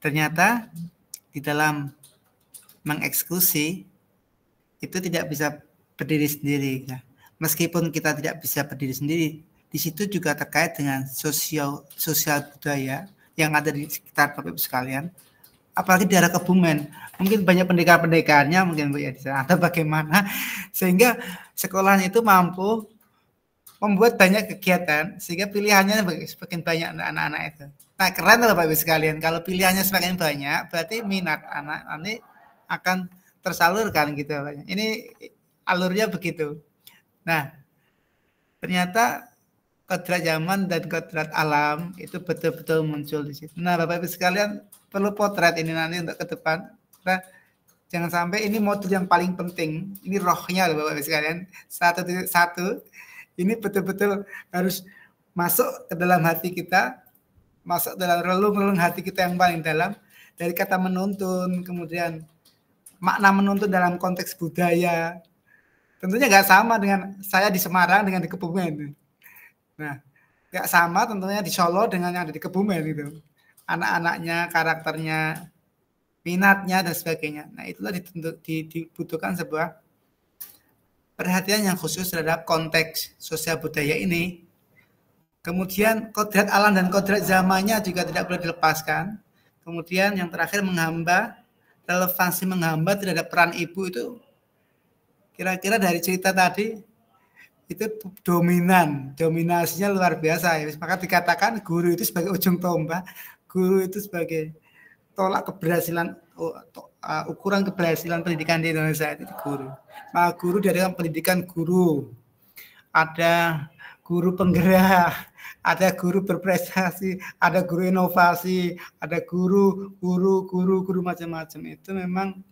ternyata di dalam mengeksekusi itu tidak bisa berdiri sendiri. Ya. Meskipun kita tidak bisa berdiri sendiri, di situ juga terkait dengan sosial budaya yang ada di sekitar Bapak Ibu sekalian. Apalagi di daerah Kebumen, mungkin banyak pendekar-pendekarnya mungkin Bu ya di sana, atau bagaimana sehingga sekolahnya itu mampu membuat banyak kegiatan sehingga pilihannya semakin banyak anak-anak itu. Nah, keren loh Bapak Ibu sekalian, kalau pilihannya semakin banyak berarti minat anak nanti akan tersalurkan gitu. Ini alurnya begitu. Nah, ternyata kodrat zaman dan kodrat alam itu betul-betul muncul di situ. Nah, Bapak Ibu sekalian perlu potret ini nanti untuk ke depan. Nah, jangan sampai ini modul yang paling penting. Ini rohnya loh Bapak Ibu sekalian. Satu, ini betul-betul harus masuk ke dalam hati kita, masuk dalam relung-relung hati kita yang paling dalam. Dari kata menuntun, kemudian makna menuntun dalam konteks budaya. Tentunya nggak sama dengan saya di Semarang dengan di Kebumen. Nah, nggak sama tentunya di Solo dengan yang ada di Kebumen gitu. Anak-anaknya, karakternya, minatnya dan sebagainya. Nah, itulah dibutuhkan sebuah perhatian yang khusus terhadap konteks sosial budaya ini. Kemudian kodrat alam dan kodrat zamannya juga tidak boleh dilepaskan. Kemudian yang terakhir relevansi menghamba terhadap peran ibu itu kira-kira dari cerita tadi itu dominasinya luar biasa ya. Maka dikatakan guru itu sebagai ujung tombak, guru itu sebagai tolak keberhasilan, ukuran keberhasilan pendidikan di Indonesia itu guru. Maka guru dari pendidikan guru, ada guru penggerak, ada guru berprestasi, ada guru inovasi, ada guru macam-macam. Itu memang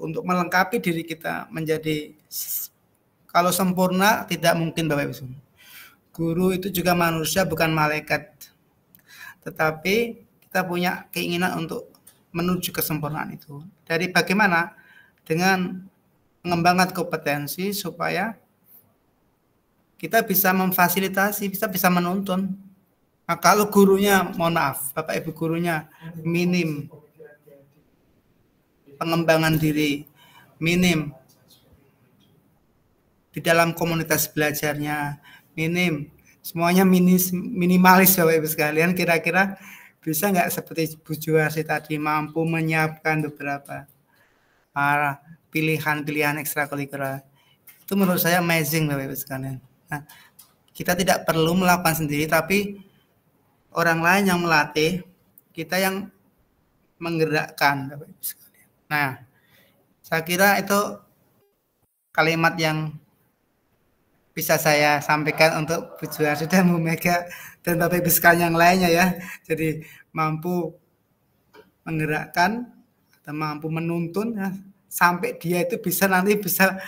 untuk melengkapi diri kita menjadi, kalau sempurna tidak mungkin Bapak Ibu. Guru itu juga manusia, bukan malaikat. Tetapi kita punya keinginan untuk menuju kesempurnaan itu. Dari bagaimana? Dengan mengembangkan kompetensi supaya kita bisa memfasilitasi, bisa menuntun. Nah, kalau gurunya, mohon maaf, Bapak Ibu gurunya minim pengembangan diri, minim di dalam komunitas belajarnya, minim, semuanya minimalis Bapak Ibu sekalian, kira-kira bisa nggak seperti Bu Juwarsi tadi mampu menyiapkan beberapa pilihan-pilihan ekstrakurikuler. Itu menurut saya amazing Bapak Ibu sekalian. Nah, kita tidak perlu melakukan sendiri, tapi orang lain yang melatih, kita yang menggerakkan Bapak Ibu sekalian. Nah, saya kira itu kalimat yang bisa saya sampaikan untuk Bu Juwarsi dan Bu Mega dan Bapak Ibu sekalian yang lainnya ya. Jadi mampu menggerakkan atau mampu menuntun ya, sampai dia itu nanti bisa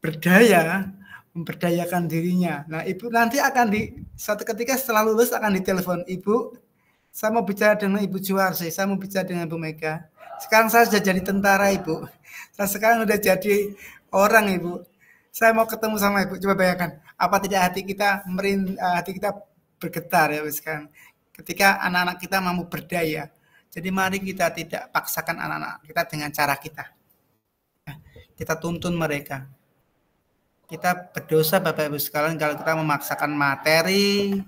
berdaya, memberdayakan dirinya. Nah, Ibu nanti akan suatu ketika setelah lulus akan ditelepon, Ibu, saya mau bicara dengan Ibu Juwarsi, saya mau bicara dengan Bu Mega. Sekarang saya sudah jadi tentara Ibu. Saya sekarang sudah jadi orang Ibu. Saya mau ketemu sama Ibu. Coba bayangkan, apa tidak hati kita bergetar ya sekarang. Ketika anak-anak kita mampu berdaya. Jadi mari kita tidak paksakan anak-anak kita dengan cara kita. Kita tuntun mereka. Kita berdosa Bapak Ibu sekalian kalau kita memaksakan materi,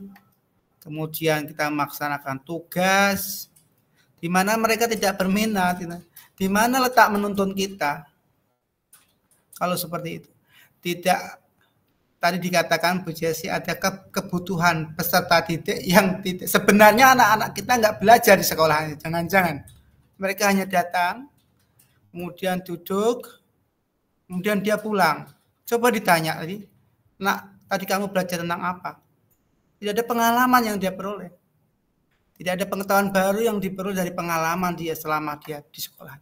kemudian kita melaksanakan tugas, di mana mereka tidak berminat, di mana letak menuntun kita. Kalau seperti itu. Tidak, tadi dikatakan Bu Jesi ada kebutuhan peserta didik yang sebenarnya anak-anak kita nggak belajar di sekolah, jangan-jangan Mereka hanya datang, kemudian duduk, kemudian dia pulang. Coba ditanya tadi, nak, tadi kamu belajar tentang apa? Tidak ada pengalaman yang dia peroleh. Tidak ada pengetahuan baru yang diperoleh dari pengalaman dia selama dia di sekolah.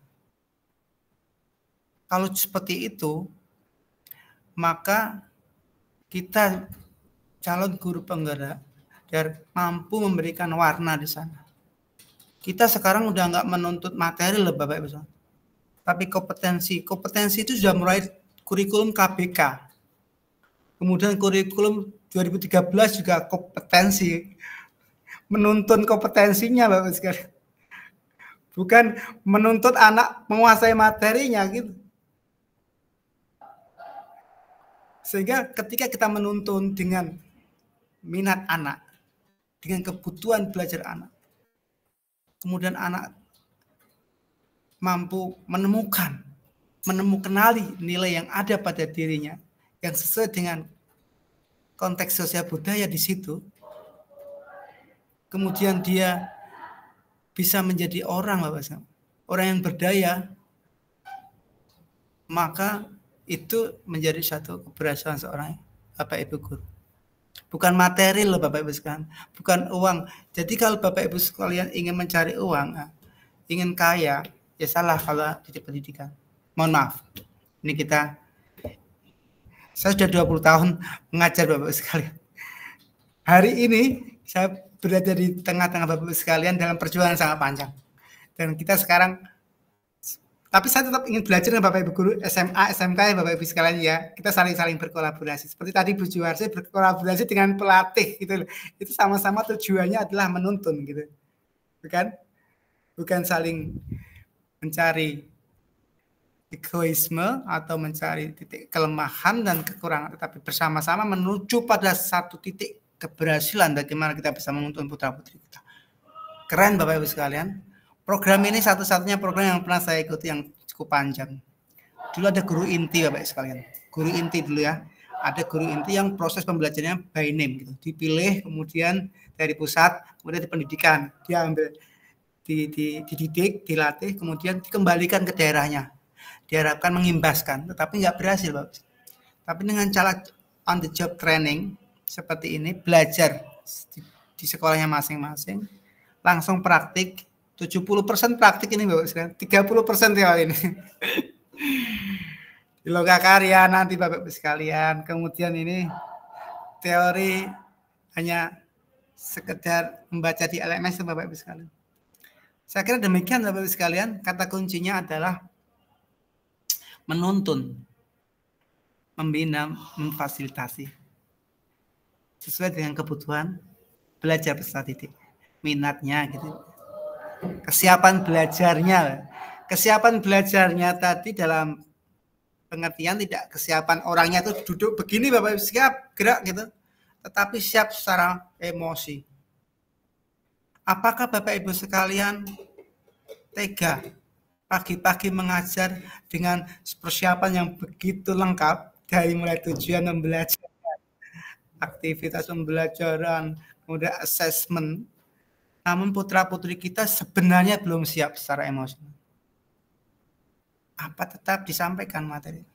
Kalau seperti itu, maka kita calon guru penggerak dan mampu memberikan warna di sana. Kita sekarang udah nggak menuntut materi loh Bapak Ibu. Tapi kompetensi itu sudah mulai kurikulum KBK. Kemudian kurikulum 2013 juga kompetensi. Menuntun kompetensinya Bapak Ibu sekalian. Bukan menuntut anak menguasai materinya gitu. Sehingga ketika kita menuntun dengan minat anak, dengan kebutuhan belajar anak, kemudian anak mampu mengenali nilai yang ada pada dirinya yang sesuai dengan konteks sosial budaya di situ, kemudian dia bisa menjadi orang yang berdaya, maka itu menjadi satu keberhasilan seorang Bapak Ibu guru. Bukan materi loh Bapak Ibu sekalian, bukan uang. Jadi kalau Bapak Ibu sekalian ingin mencari uang, ingin kaya, ya salah kalau di pendidikan. Mohon maaf. Ini saya sudah 20 tahun mengajar Bapak Ibu sekalian. Hari ini saya berada di tengah-tengah Bapak Ibu sekalian dalam perjuangan sangat panjang. Dan kita sekarang, tapi saya tetap ingin belajar dengan Bapak Ibu guru SMA, SMK ya Bapak Ibu sekalian ya. Kita saling berkolaborasi. Seperti tadi Bu Juwarsi berkolaborasi dengan pelatih gitu. Itu sama-sama tujuannya adalah menuntun gitu. Bukan saling mencari egoisme atau mencari titik kelemahan dan kekurangan, tetapi bersama-sama menuju pada satu titik keberhasilan bagaimana kita bisa menuntun putra-putri kita. Keren Bapak Ibu sekalian. Program ini satu-satunya program yang pernah saya ikuti yang cukup panjang. Dulu ada guru inti Bapak Ibu sekalian. Guru inti dulu ya. Ada guru inti yang proses pembelajarannya by name gitu. Dipilih kemudian dari pusat, kemudian di pendidikan. Dia ambil dididik, dilatih, kemudian dikembalikan ke daerahnya. Diharapkan mengimbaskan, tetapi nggak berhasil Bapak. Tapi dengan cara on the job training seperti ini, belajar di sekolahnya masing-masing, langsung praktik, 70% praktik ini Bapak sekalian, 30% teori ini. Di loga karya nanti Bapak sekalian, kemudian ini teori hanya sekedar membaca di LMS Bapak Ibu sekalian. Saya kira demikian Bapak Ibu sekalian, kata kuncinya adalah menuntun, membina, memfasilitasi sesuai dengan kebutuhan belajar peserta didik, minatnya gitu. Kesiapan belajarnya tadi dalam pengertian tidak kesiapan orangnya itu duduk begini Bapak Ibu siap gerak gitu, tetapi siap secara emosi. Apakah Bapak Ibu sekalian tega pagi-pagi mengajar dengan persiapan yang begitu lengkap dari mulai tujuan pembelajaran, aktivitas pembelajaran, kemudian assessment, namun putra-putri kita sebenarnya belum siap secara emosional. Apa tetap disampaikan materi?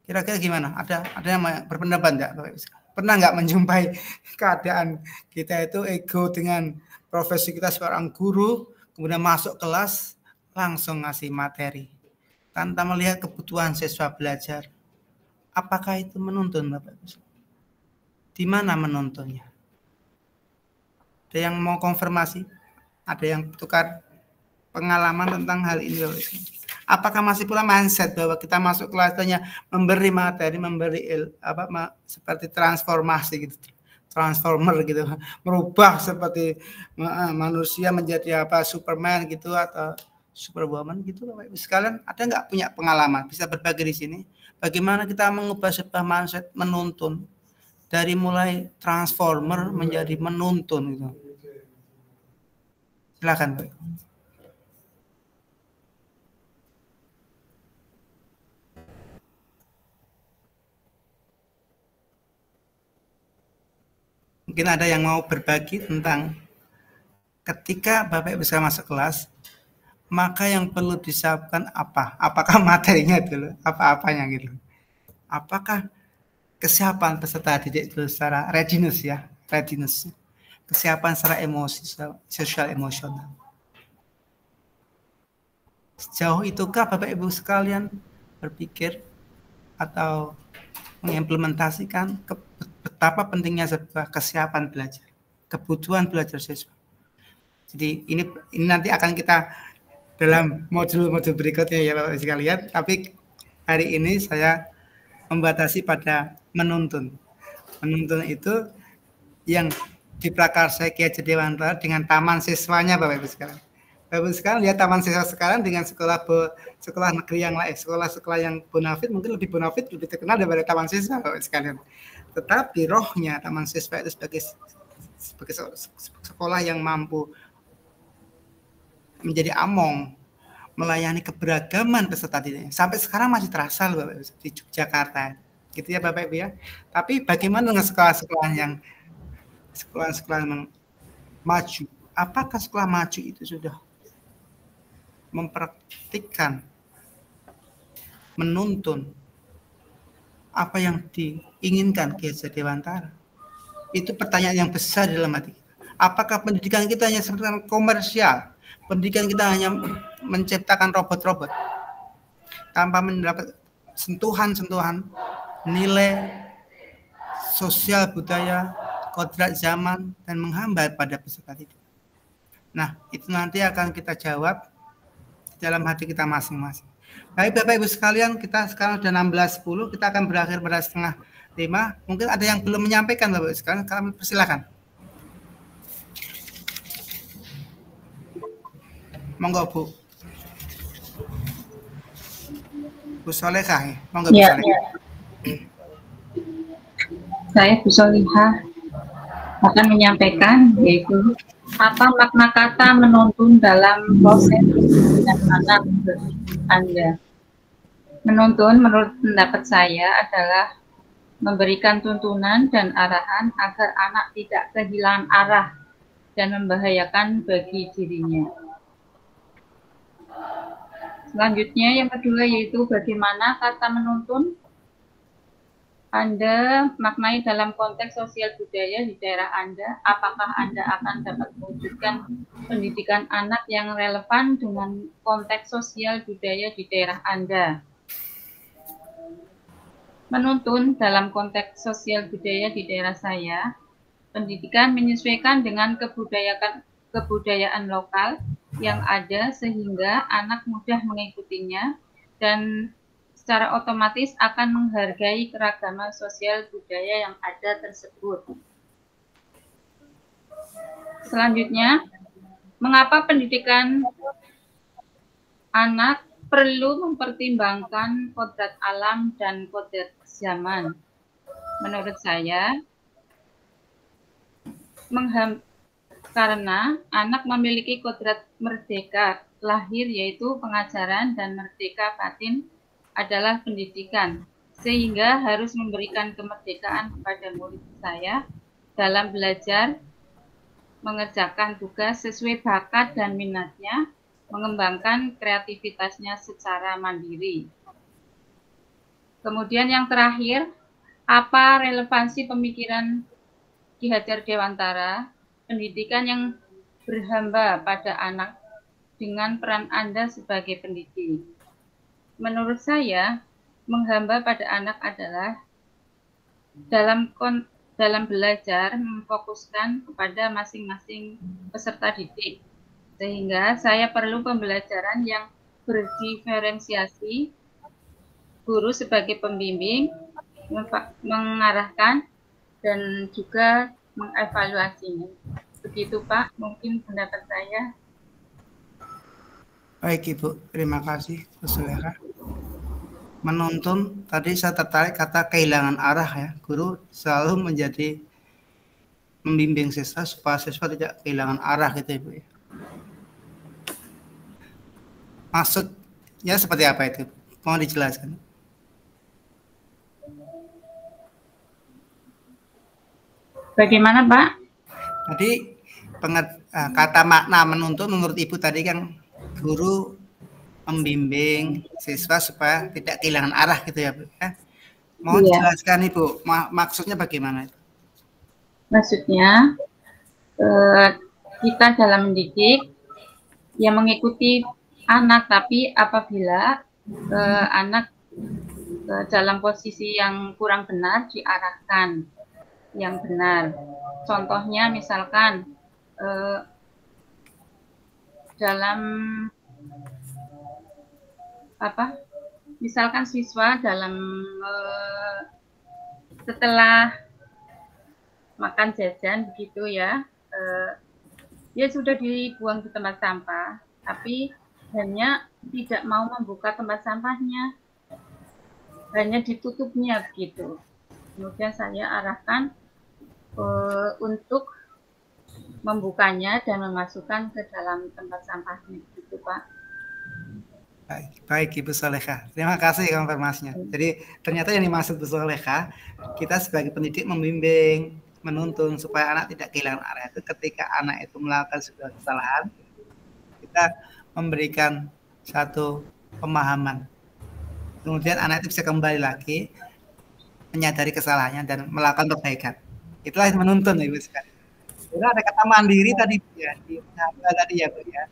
Kira-kira gimana? Ada yang berpendapat enggak Bapak Ibu? Pernah nggak menjumpai keadaan kita itu ego dengan profesi kita seorang guru, kemudian masuk kelas langsung ngasih materi tanpa melihat kebutuhan siswa belajar? Apakah itu menuntun Bapak Ibu? Di mana menuntunnya? Ada yang mau konfirmasi? Ada yang tukar pengalaman tentang hal ini Bapak Ibu? Apakah masih pula mindset bahwa kita masuk kelasnya memberi materi, seperti transformasi gitu, transformer gitu, merubah seperti manusia menjadi Superman gitu atau Superwoman gitu Bapak Ibu sekalian? Ada nggak punya pengalaman bisa berbagi di sini? Bagaimana kita mengubah sebuah mindset menuntun dari mulai transformer menjadi menuntun gitu? Silakan Bapak Ibu. Mungkin ada yang mau berbagi tentang ketika Bapak Ibu bisa masuk kelas, maka yang perlu disiapkan apa? Apakah materinya dulu, apa-apanya gitu? Apakah kesiapan peserta didik dulu secara readiness ya, readiness, kesiapan secara emosi, sosial emosional. Sejauh itukah Bapak Ibu sekalian berpikir atau mengimplementasikan betapa pentingnya sebuah kesiapan belajar, kebutuhan belajar siswa. Jadi ini nanti akan kita dalam modul-modul berikutnya ya Bapak Ibu sekalian, tapi hari ini saya membatasi pada menuntun. Menuntun itu yang diprakarsai Ki Hajar Dewantara dengan taman siswanya Bapak Ibu sekalian. Bapak Ibu sekalian lihat taman siswa sekarang dengan sekolah negeri yang lain, sekolah-sekolah yang bonafit mungkin lebih bonafit, lebih terkenal daripada taman siswa Bapak Ibu sekalian. Tetapi rohnya taman siswa itu sebagai sekolah yang mampu menjadi among, melayani keberagaman peserta didik. Sampai sekarang masih terasa loh Bapak Ibu di Yogyakarta. Gitu ya Bapak Ibu ya. Tapi bagaimana dengan sekolah-sekolah yang maju? Apakah sekolah maju itu sudah mempraktikkan, menuntun apa yang diinginkan Ki Hajar Dewantara? Itu pertanyaan yang besar dalam hati kita. Apakah pendidikan kita hanya seperti komersial? Pendidikan kita hanya menciptakan robot-robot tanpa mendapat sentuhan-sentuhan nilai sosial budaya, kodrat zaman, dan menghambat pada peserta didik. Nah, itu nanti akan kita jawab dalam hati kita masing-masing. Baik Bapak Ibu sekalian, kita sekarang sudah 16.10, kita akan berakhir pada 4:30. Mungkin ada yang belum menyampaikan Bapak Ibu sekalian, kami persilakan. Monggo Bu. Bu Solehah ya. Monggo Bu Solehah. Ya. Saya Bu Solehah akan menyampaikan yaitu apa makna kata menuntun dalam proses pendidikan anak Anda. Menuntun menurut pendapat saya adalah memberikan tuntunan dan arahan agar anak tidak kehilangan arah dan membahayakan bagi dirinya. Selanjutnya yang kedua yaitu bagaimana kata menuntun Anda maknai dalam konteks sosial budaya di daerah Anda. Apakah Anda akan dapat mewujudkan pendidikan anak yang relevan dengan konteks sosial budaya di daerah Anda? Menuntun dalam konteks sosial budaya di daerah saya, pendidikan menyesuaikan dengan kebudayaan lokal yang ada sehingga anak mudah mengikutinya dan secara otomatis akan menghargai keragaman sosial budaya yang ada tersebut. Selanjutnya, mengapa pendidikan anak perlu mempertimbangkan kodrat alam dan kodrat zaman? Menurut saya, karena anak memiliki kodrat merdeka lahir yaitu pengajaran dan merdeka batin adalah pendidikan, sehingga harus memberikan kemerdekaan kepada murid saya dalam belajar, mengerjakan tugas sesuai bakat dan minatnya, mengembangkan kreativitasnya secara mandiri. Kemudian yang terakhir, apa relevansi pemikiran Ki Hajar Dewantara, pendidikan yang berhamba pada anak dengan peran Anda sebagai pendidik? Menurut saya, menghamba pada anak adalah dalam belajar memfokuskan kepada masing-masing peserta didik, sehingga saya perlu pembelajaran yang berdiferensiasi, guru sebagai pembimbing, mengarahkan, dan juga mengevaluasinya. Begitu Pak, mungkin pendapat saya. Baik Ibu, terima kasih Bu Solehah. Menuntun, tadi saya tertarik kata kehilangan arah ya. Guru selalu menjadi membimbing siswa supaya siswa tidak kehilangan arah gitu Ibu ya. Maksudnya seperti apa itu? Mau dijelaskan? Bagaimana Pak? Tadi kata makna menuntun menurut Ibu tadi kan guru membimbing siswa supaya tidak kehilangan arah gitu ya Bu. Mohon jelaskan Ibu, maksudnya bagaimana? Maksudnya kita dalam mendidik yang mengikuti anak, tapi apabila anak dalam posisi yang kurang benar diarahkan yang benar. Contohnya misalkan dalam misalkan siswa dalam setelah makan jajan begitu ya, dia sudah dibuang di tempat sampah, tapi hanya tidak mau membuka tempat sampahnya, hanya ditutupnya begitu. Kemudian saya arahkan untuk membukanya dan memasukkan ke dalam tempat sampahnya begitu Pak. Baik Ibu Solehah, terima kasih konfirmasinya. Jadi ternyata yang dimaksud Bu Solehah, kita sebagai pendidik membimbing, menuntun supaya anak tidak kehilangan arah itu ketika anak itu melakukan sebuah kesalahan, kita memberikan satu pemahaman. Kemudian anak itu bisa kembali lagi menyadari kesalahannya dan melakukan perbaikan. Itulah yang menuntun Ibu sekalian. Jadi ada kata mandiri tadi ya, tadi ya Bu ya.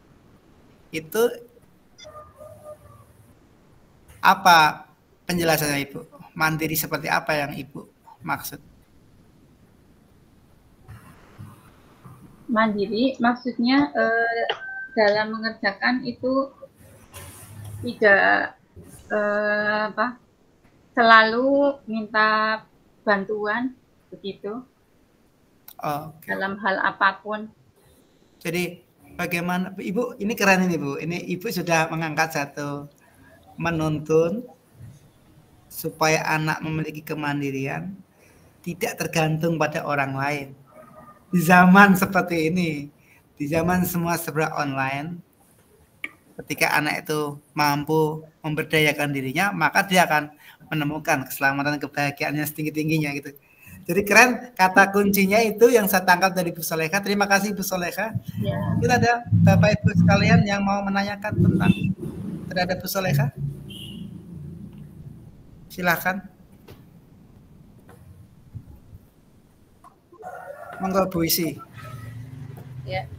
Itu apa penjelasannya Ibu? Mandiri seperti apa yang Ibu maksud? Mandiri maksudnya dalam mengerjakan itu tidak selalu minta bantuan begitu. Dalam hal apapun. Jadi bagaimana Ibu, ini keren ini Bu, ini Ibu sudah mengangkat satu menuntun supaya anak memiliki kemandirian, tidak tergantung pada orang lain. Di zaman seperti ini, di zaman semua serba online, ketika anak itu mampu memberdayakan dirinya, maka dia akan menemukan keselamatan kebahagiaannya setinggi-tingginya gitu. Jadi keren, kata kuncinya itu yang saya tangkap dari Bu Solehah. Terima kasih Bu Solehah. Ya. Kita ada Bapak Ibu sekalian yang mau menanyakan tentang terhadap Bu Solehah. Silakan. Monggo Bu Isi. Ya.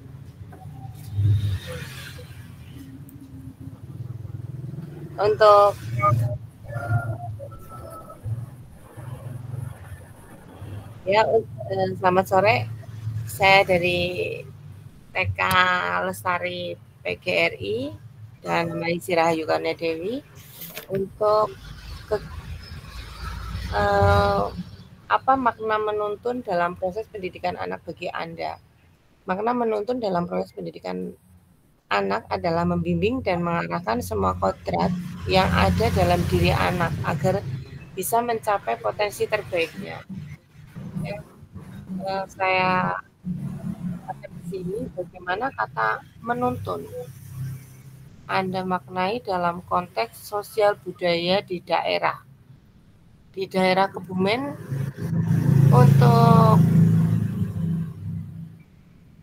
Untuk selamat sore. Saya dari TK Lestari PGRI dan Maisi Rahayu Karnia Dewi. Untuk apa makna menuntun dalam proses pendidikan anak bagi Anda? Makna menuntun dalam proses pendidikan anak adalah membimbing dan mengarahkan semua kodrat yang ada dalam diri anak agar bisa mencapai potensi terbaiknya. Saya ada di sini bagaimana kata menuntun Anda maknai dalam konteks sosial budaya di daerah. Di daerah Kebumen, untuk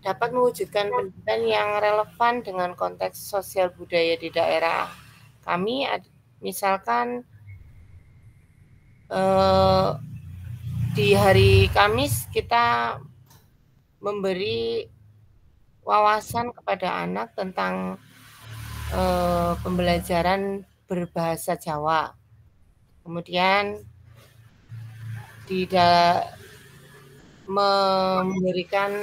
dapat mewujudkan pendidikan yang relevan dengan konteks sosial budaya di daerah kami, misalkan di hari Kamis kita memberi wawasan kepada anak tentang pembelajaran berbahasa Jawa. Kemudian tidak memberikan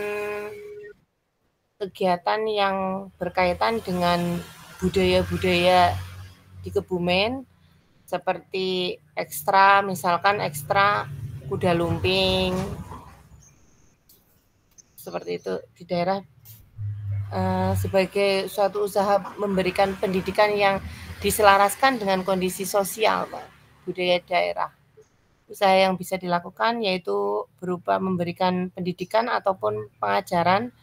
kegiatan yang berkaitan dengan budaya-budaya di Kebumen, seperti misalkan ekstra kuda lumping, seperti itu di daerah, sebagai suatu usaha memberikan pendidikan yang diselaraskan dengan kondisi sosial, Pak, budaya daerah. Usaha yang bisa dilakukan yaitu berupa memberikan pendidikan ataupun pengajaran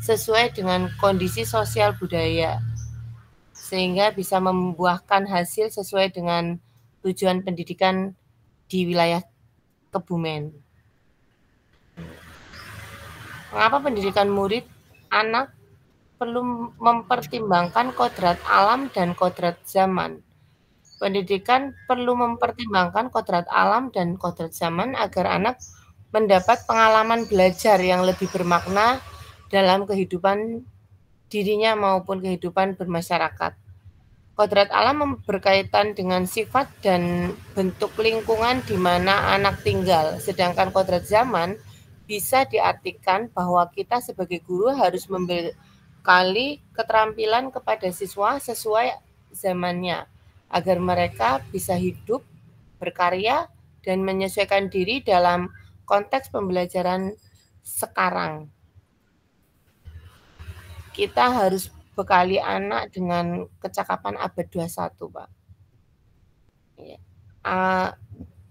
sesuai dengan kondisi sosial budaya, sehingga bisa membuahkan hasil sesuai dengan tujuan pendidikan di wilayah Kebumen. Mengapa pendidikan murid anak perlu mempertimbangkan kodrat alam dan kodrat zaman. Pendidikan perlu mempertimbangkan kodrat alam dan kodrat zaman agar anak mendapat pengalaman belajar yang lebih bermakna dalam kehidupan dirinya maupun kehidupan bermasyarakat. Kodrat alam berkaitan dengan sifat dan bentuk lingkungan di mana anak tinggal, sedangkan kodrat zaman bisa diartikan bahwa kita sebagai guru harus membekali keterampilan kepada siswa sesuai zamannya, agar mereka bisa hidup, berkarya, dan menyesuaikan diri dalam konteks pembelajaran sekarang. Kita harus bekali anak dengan kecakapan abad 21, Pak.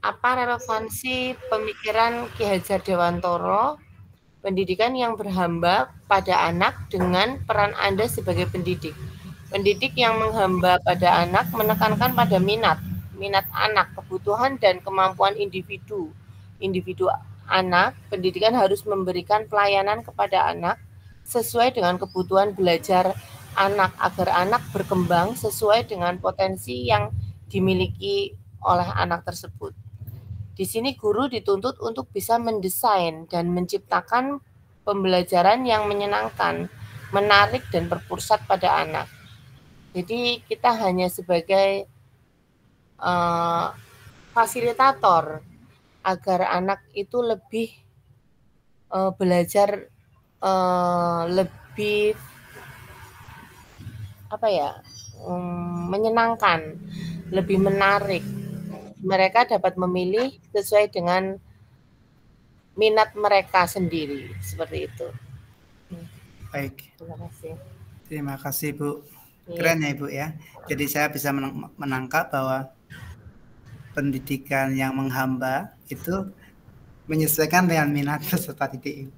Apa relevansi pemikiran Ki Hajar Dewantara, pendidikan yang berhamba pada anak dengan peran Anda sebagai pendidik? Pendidik yang menghamba pada anak menekankan pada minat anak, kebutuhan dan kemampuan individu anak. Pendidikan harus memberikan pelayanan kepada anak sesuai dengan kebutuhan belajar anak agar anak berkembang sesuai dengan potensi yang dimiliki oleh anak tersebut. Di sini guru dituntut untuk bisa mendesain dan menciptakan pembelajaran yang menyenangkan, menarik dan berpusat pada anak. Jadi kita hanya sebagai fasilitator agar anak itu lebih belajar lebih menyenangkan, lebih menarik. Mereka dapat memilih sesuai dengan minat mereka sendiri, seperti itu. Baik. Terima kasih. Terima kasih, Bu. Keren ya, Ibu ya. Jadi saya bisa menangkap bahwa pendidikan yang menghamba itu menyesuaikan dengan minat peserta didik.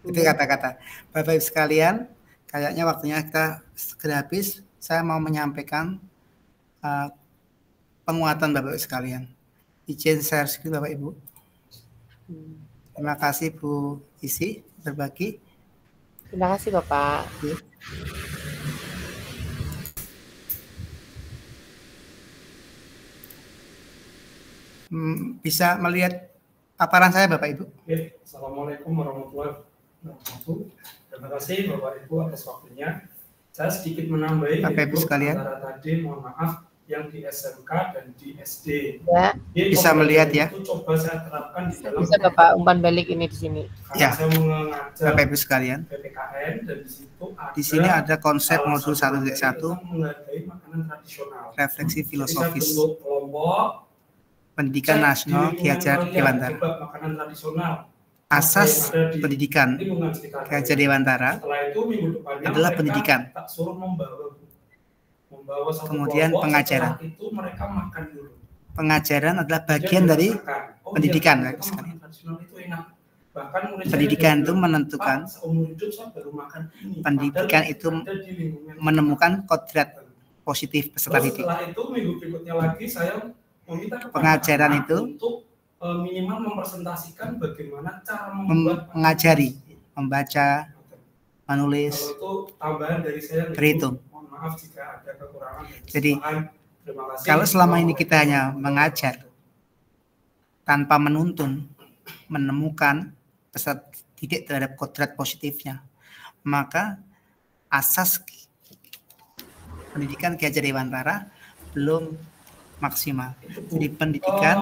Itu kata-kata. Bapak Ibu sekalian, kayaknya waktunya kita segera habis. Saya mau menyampaikan penguatan Bapak Ibu sekalian. Izin share screen Bapak Ibu. Terima kasih Bu Isi berbagi. Terima kasih Bapak. Bisa melihat paparan saya Bapak Ibu? Assalamualaikum warahmatullahi wabarakatuh. Terima kasih Bapak Ibu atas waktunya. Saya sedikit menambahi Bapak Ibu sekalian. Tadi mohon maaf yang di SMK dan di SD. Ya. Bisa melihat ya. Itu coba saya terapkan di dalam. Bisa Bapak umpan balik ini di sini. Ya. Saya mengajar Bapak Ibu sekalian. PPKN dan di situ ada. Di sini ada konsep modul 1.1. Menghargai makanan tradisional. Refleksi filosofis. Kelompok. Pendidikan Nasional Ki Hajar Dewantara. Makanan tradisional. Asas pendidikan Ki Hajar Dewantara adalah pendidikan. Kemudian pengajaran. Pengajaran adalah bagian dari pendidikan. Pendidikan itu menentukan, pendidikan itu menemukan kodrat positif peserta didik. Pengajaran itu minimal mempresentasikan bagaimana cara mengajari, membaca, menulis, berhitung. Maaf jika ada kekurangan. Jadi kalau selama ini kita hanya mengajar tanpa menuntun, menemukan peserta didik terhadap kodrat positifnya, maka asas pendidikan Ki Hajar Dewantara belum maksimal. Jadi pendidikan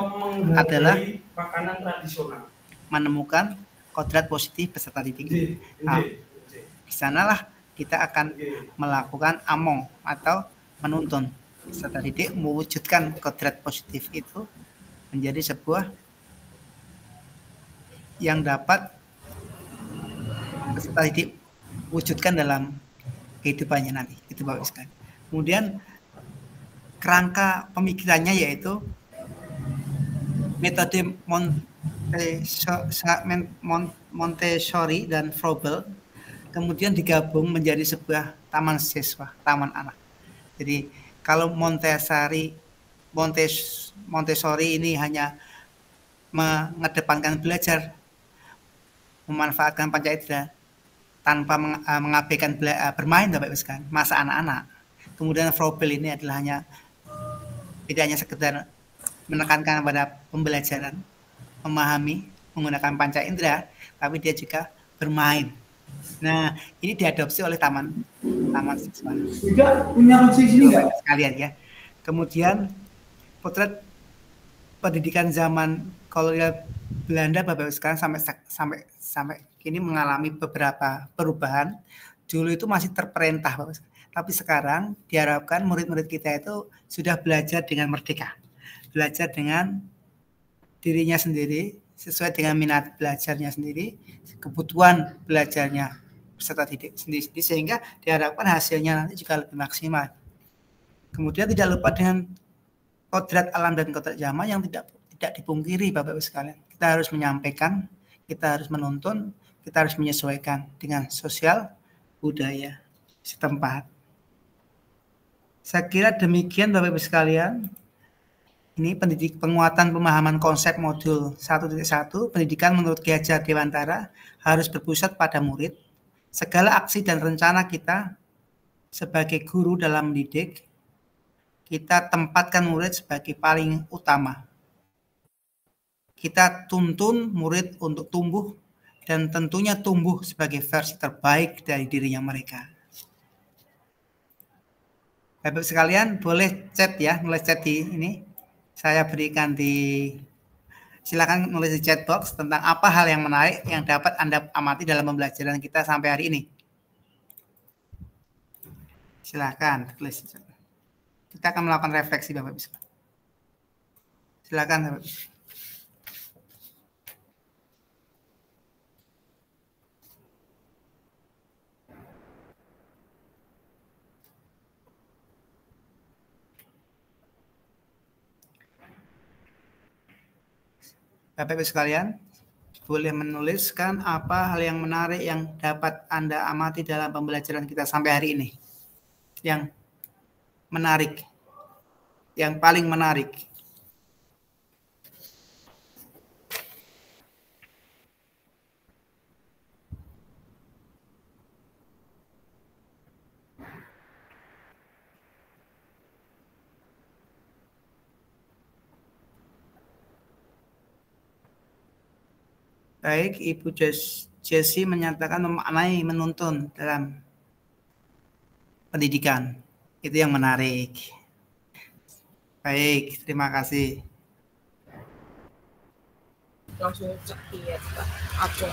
adalah makanan tradisional, menemukan kodrat positif peserta didik. Nah, di sanalah kita akan melakukan among atau menuntun peserta didik mewujudkan kodrat positif itu menjadi sebuah yang dapat peserta didik wujudkan dalam kehidupannya nanti. Itu Bapak sekalian. Kemudian kerangka pemikirannya yaitu metode Montessori dan Froebel, kemudian digabung menjadi sebuah taman siswa, taman anak. Jadi kalau Montessori ini hanya mengedepankan belajar, memanfaatkan panca indera, tanpa mengabaikan bermain Bapak Ibu sekalian, masa anak-anak. Kemudian Froebel ini adalah tidak hanya sekedar menekankan pada pembelajaran, memahami, menggunakan panca indera, tapi dia juga bermain. Nah, ini diadopsi oleh taman siswa. Juga punya sini enggak? Sekalian ya. Kemudian potret pendidikan zaman kolonial Belanda Bapak Ibu sekalian sampai kini mengalami beberapa perubahan. Dulu itu masih terperintah Bapak Ibu. Tapi sekarang diharapkan murid-murid kita itu sudah belajar dengan merdeka. Belajar dengan dirinya sendiri, sesuai dengan minat belajarnya sendiri, kebutuhan belajarnya peserta didik sendiri, sehingga diharapkan hasilnya nanti juga lebih maksimal. Kemudian tidak lupa dengan kodrat alam dan kodrat zaman yang tidak dipungkiri Bapak Ibu sekalian. Kita harus menyampaikan, kita harus menuntun, kita harus menyesuaikan dengan sosial budaya setempat. Saya kira demikian Bapak Ibu sekalian. Ini penguatan pemahaman konsep modul 1.1, pendidikan menurut Ki Hajar Dewantara harus berpusat pada murid. Segala aksi dan rencana kita sebagai guru dalam mendidik, kita tempatkan murid sebagai paling utama. Kita tuntun murid untuk tumbuh dan tentunya tumbuh sebagai versi terbaik dari dirinya mereka. Bapak sekalian boleh chat ya, nulis chat di ini. Saya berikan silakan nulis di chat box tentang apa hal yang menarik yang dapat Anda amati dalam pembelajaran kita sampai hari ini. Silakan tulis. Kita akan melakukan refleksi Bapak Ibu. Silakan Bapak Ibu. Bapak Ibu sekalian, boleh menuliskan apa hal yang menarik yang dapat Anda amati dalam pembelajaran kita sampai hari ini. Yang menarik, yang paling menarik. Baik, Ibu Jessie menyatakan memaknai menuntun dalam pendidikan. Itu yang menarik. Baik, terima kasih. Langsung lihat Pak. Oke.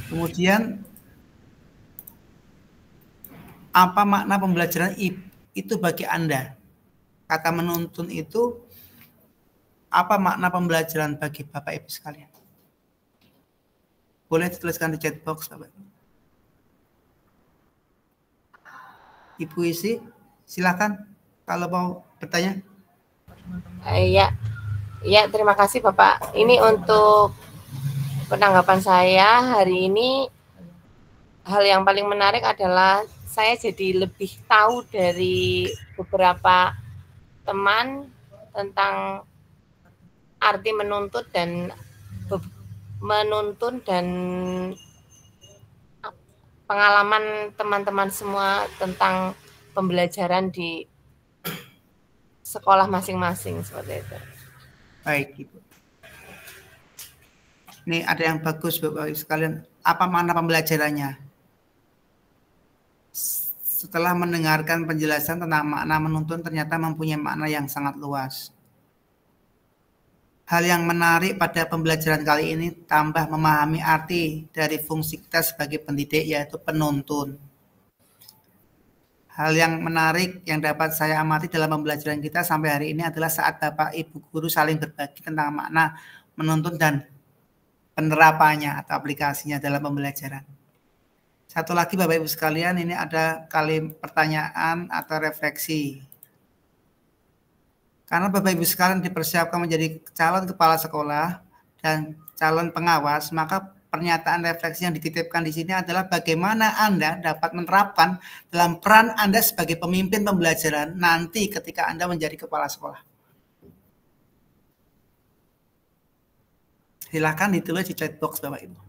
Kemudian apa makna pembelajaran itu bagi Anda? Kata menuntun itu apa makna pembelajaran bagi Bapak Ibu sekalian? Boleh dituliskan di chat box Bapak. Ibu Isi, silakan kalau mau bertanya. Ya, terima kasih Bapak. Ini untuk penanggapan saya hari ini, hal yang paling menarik adalah saya jadi lebih tahu dari beberapa teman tentang arti menuntun dan pengalaman teman-teman semua tentang pembelajaran di sekolah masing-masing seperti itu. Baik, Ibu. Ini ada yang bagus Bapak Ibu sekalian. Apa makna pembelajarannya? Setelah mendengarkan penjelasan tentang makna menuntun, ternyata mempunyai makna yang sangat luas. Hal yang menarik pada pembelajaran kali ini tambah memahami arti dari fungsi kita sebagai pendidik, yaitu penuntun. Hal yang menarik yang dapat saya amati dalam pembelajaran kita sampai hari ini adalah saat Bapak Ibu guru saling berbagi tentang makna menuntun dan penerapannya atau aplikasinya dalam pembelajaran. Satu lagi Bapak Ibu sekalian, ini ada pertanyaan atau refleksi. Karena Bapak Ibu sekalian dipersiapkan menjadi calon kepala sekolah dan calon pengawas, maka pernyataan refleksi yang dititipkan di sini adalah bagaimana Anda dapat menerapkan dalam peran Anda sebagai pemimpin pembelajaran nanti ketika Anda menjadi kepala sekolah. Silakan ditulis di chat box Bapak Ibu.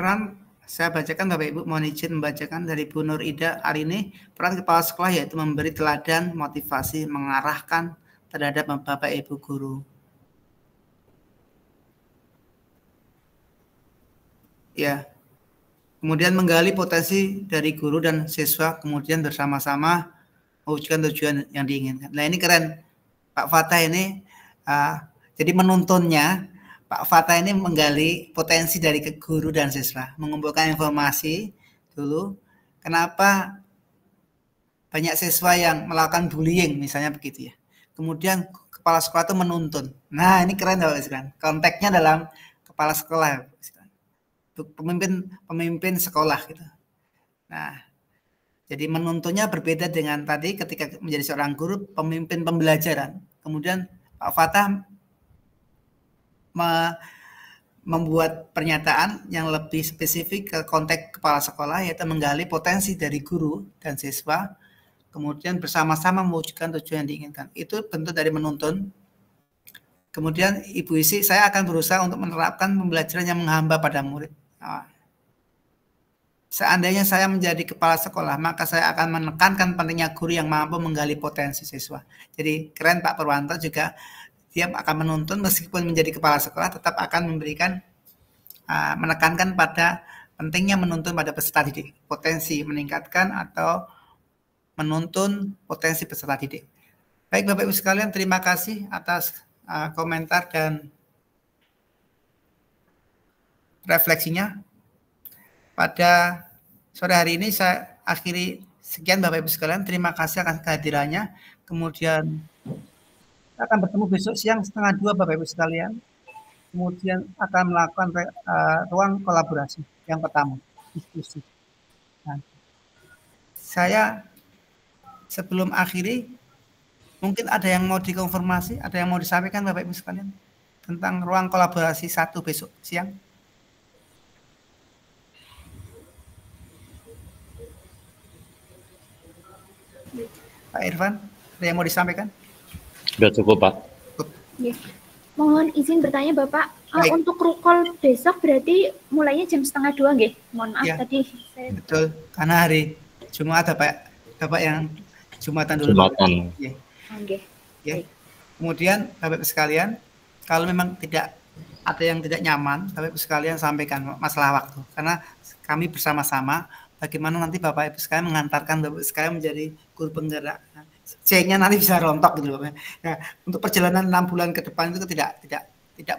peran, saya bacakan Bapak Ibu, mohon izin membacakan dari Bu Nur Ida hari ini. Peran kepala sekolah yaitu memberi teladan, motivasi, mengarahkan terhadap Bapak Ibu guru. Ya. Kemudian menggali potensi dari guru dan siswa, kemudian bersama-sama mewujudkan tujuan yang diinginkan. Nah ini keren, Pak Fatah ini. Jadi menuntunnya, Pak Fatah ini menggali potensi dari guru dan siswa, mengumpulkan informasi dulu. Kenapa banyak siswa yang melakukan bullying, misalnya begitu ya. Kemudian kepala sekolah itu menuntun. Nah ini keren Bapak Ibu. Konteksnya dalam kepala sekolah. Pemimpin sekolah gitu. Nah, jadi menuntunnya berbeda dengan tadi ketika menjadi seorang guru, pemimpin pembelajaran. Kemudian Pak Fatah membuat pernyataan yang lebih spesifik ke konteks kepala sekolah, yaitu menggali potensi dari guru dan siswa, kemudian bersama-sama mewujudkan tujuan yang diinginkan. Itu bentuk dari menuntun. Kemudian Ibu Isi, saya akan berusaha untuk menerapkan pembelajaran yang menghamba pada murid. Seandainya saya menjadi kepala sekolah, maka saya akan menekankan pentingnya guru yang mampu menggali potensi siswa. Jadi keren Pak Purwanto juga, dia akan menuntun meskipun menjadi kepala sekolah tetap akan memberikan, menekankan pada pentingnya menuntun pada peserta didik, potensi meningkatkan atau menuntun potensi peserta didik. Baik Bapak Ibu sekalian, terima kasih atas komentar dan refleksinya. Pada sore hari ini saya akhiri sekian Bapak Ibu sekalian. Terima kasih atas kehadirannya. Kemudian kita akan bertemu besok siang 1:30 Bapak Ibu sekalian. Kemudian akan melakukan ruang kolaborasi yang pertama, diskusi. Nah, saya sebelum akhiri, mungkin ada yang mau dikonfirmasi, ada yang mau disampaikan Bapak Ibu sekalian tentang ruang kolaborasi 1 besok siang. Pak Irfan, ada yang mau disampaikan? Sudah cukup, Pak. Ya. Mohon izin bertanya, Bapak. Untuk rukol besok berarti mulainya jam 1:30 nggih? Mohon maaf ya, tadi saya... Betul, karena hari Jumat Bapak yang Jumatan dulu. Jumatan. Ya. Okay. Ya. Kemudian Bapak sekalian, kalau memang tidak ada yang tidak nyaman, Bapak sekalian sampaikan masalah waktu. Karena kami bersama-sama bagaimana nanti Bapak Ibu sekalian mengantarkan Bapak sekalian menjadi guru penggerak. C-nya nanti bisa rontok gitu Bapak. Nah, untuk perjalanan 6 bulan ke depan itu tidak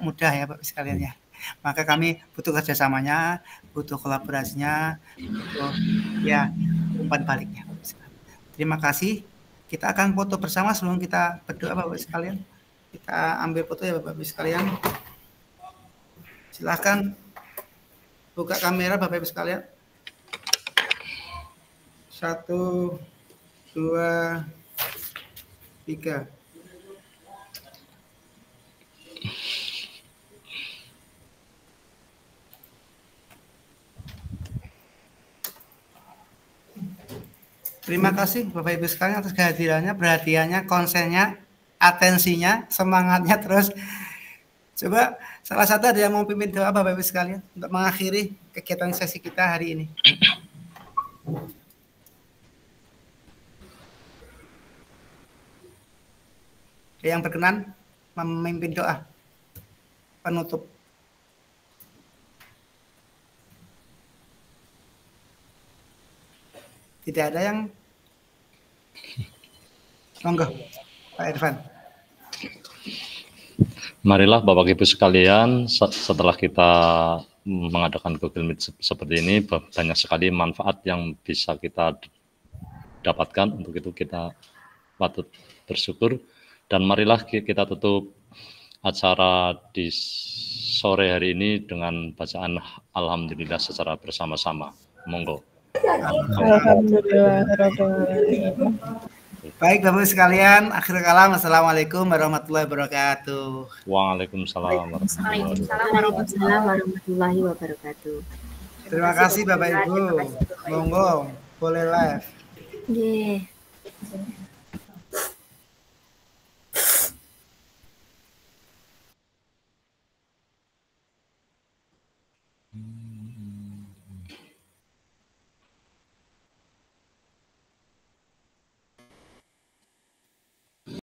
mudah ya Bapak sekalian ya. Maka kami butuh kerjasamanya, butuh kolaborasinya, butuh ya umpan baliknya. Terima kasih. Kita akan foto bersama sebelum kita berdoa Bapak sekalian. Kita ambil foto ya Bapak sekalian. Silahkan buka kamera Bapak Ibu sekalian. 1, 2, 3. Terima kasih Bapak Ibu sekalian atas kehadirannya, perhatiannya, konsennya, atensinya, semangatnya terus. Coba salah satu ada yang mau pimpin doa Bapak Ibu sekalian untuk mengakhiri kegiatan sesi kita hari ini. Yang berkenan memimpin doa penutup. Tidak ada yang monggo Pak Irfan. Marilah Bapak Ibu sekalian, setelah kita mengadakan Google Meet seperti ini, banyak sekali manfaat yang bisa kita dapatkan. Untuk itu kita patut bersyukur. Dan marilah kita tutup acara di sore hari ini dengan bacaan Alhamdulillah secara bersama-sama. Monggo. Alhamdulillah. Baik Bapak sekalian, akhir kalam, assalamualaikum warahmatullahi wabarakatuh. Waalaikumsalam warahmatullahi wabarakatuh. Terima kasih Bapak Ibu. Monggo, boleh live. Yeah.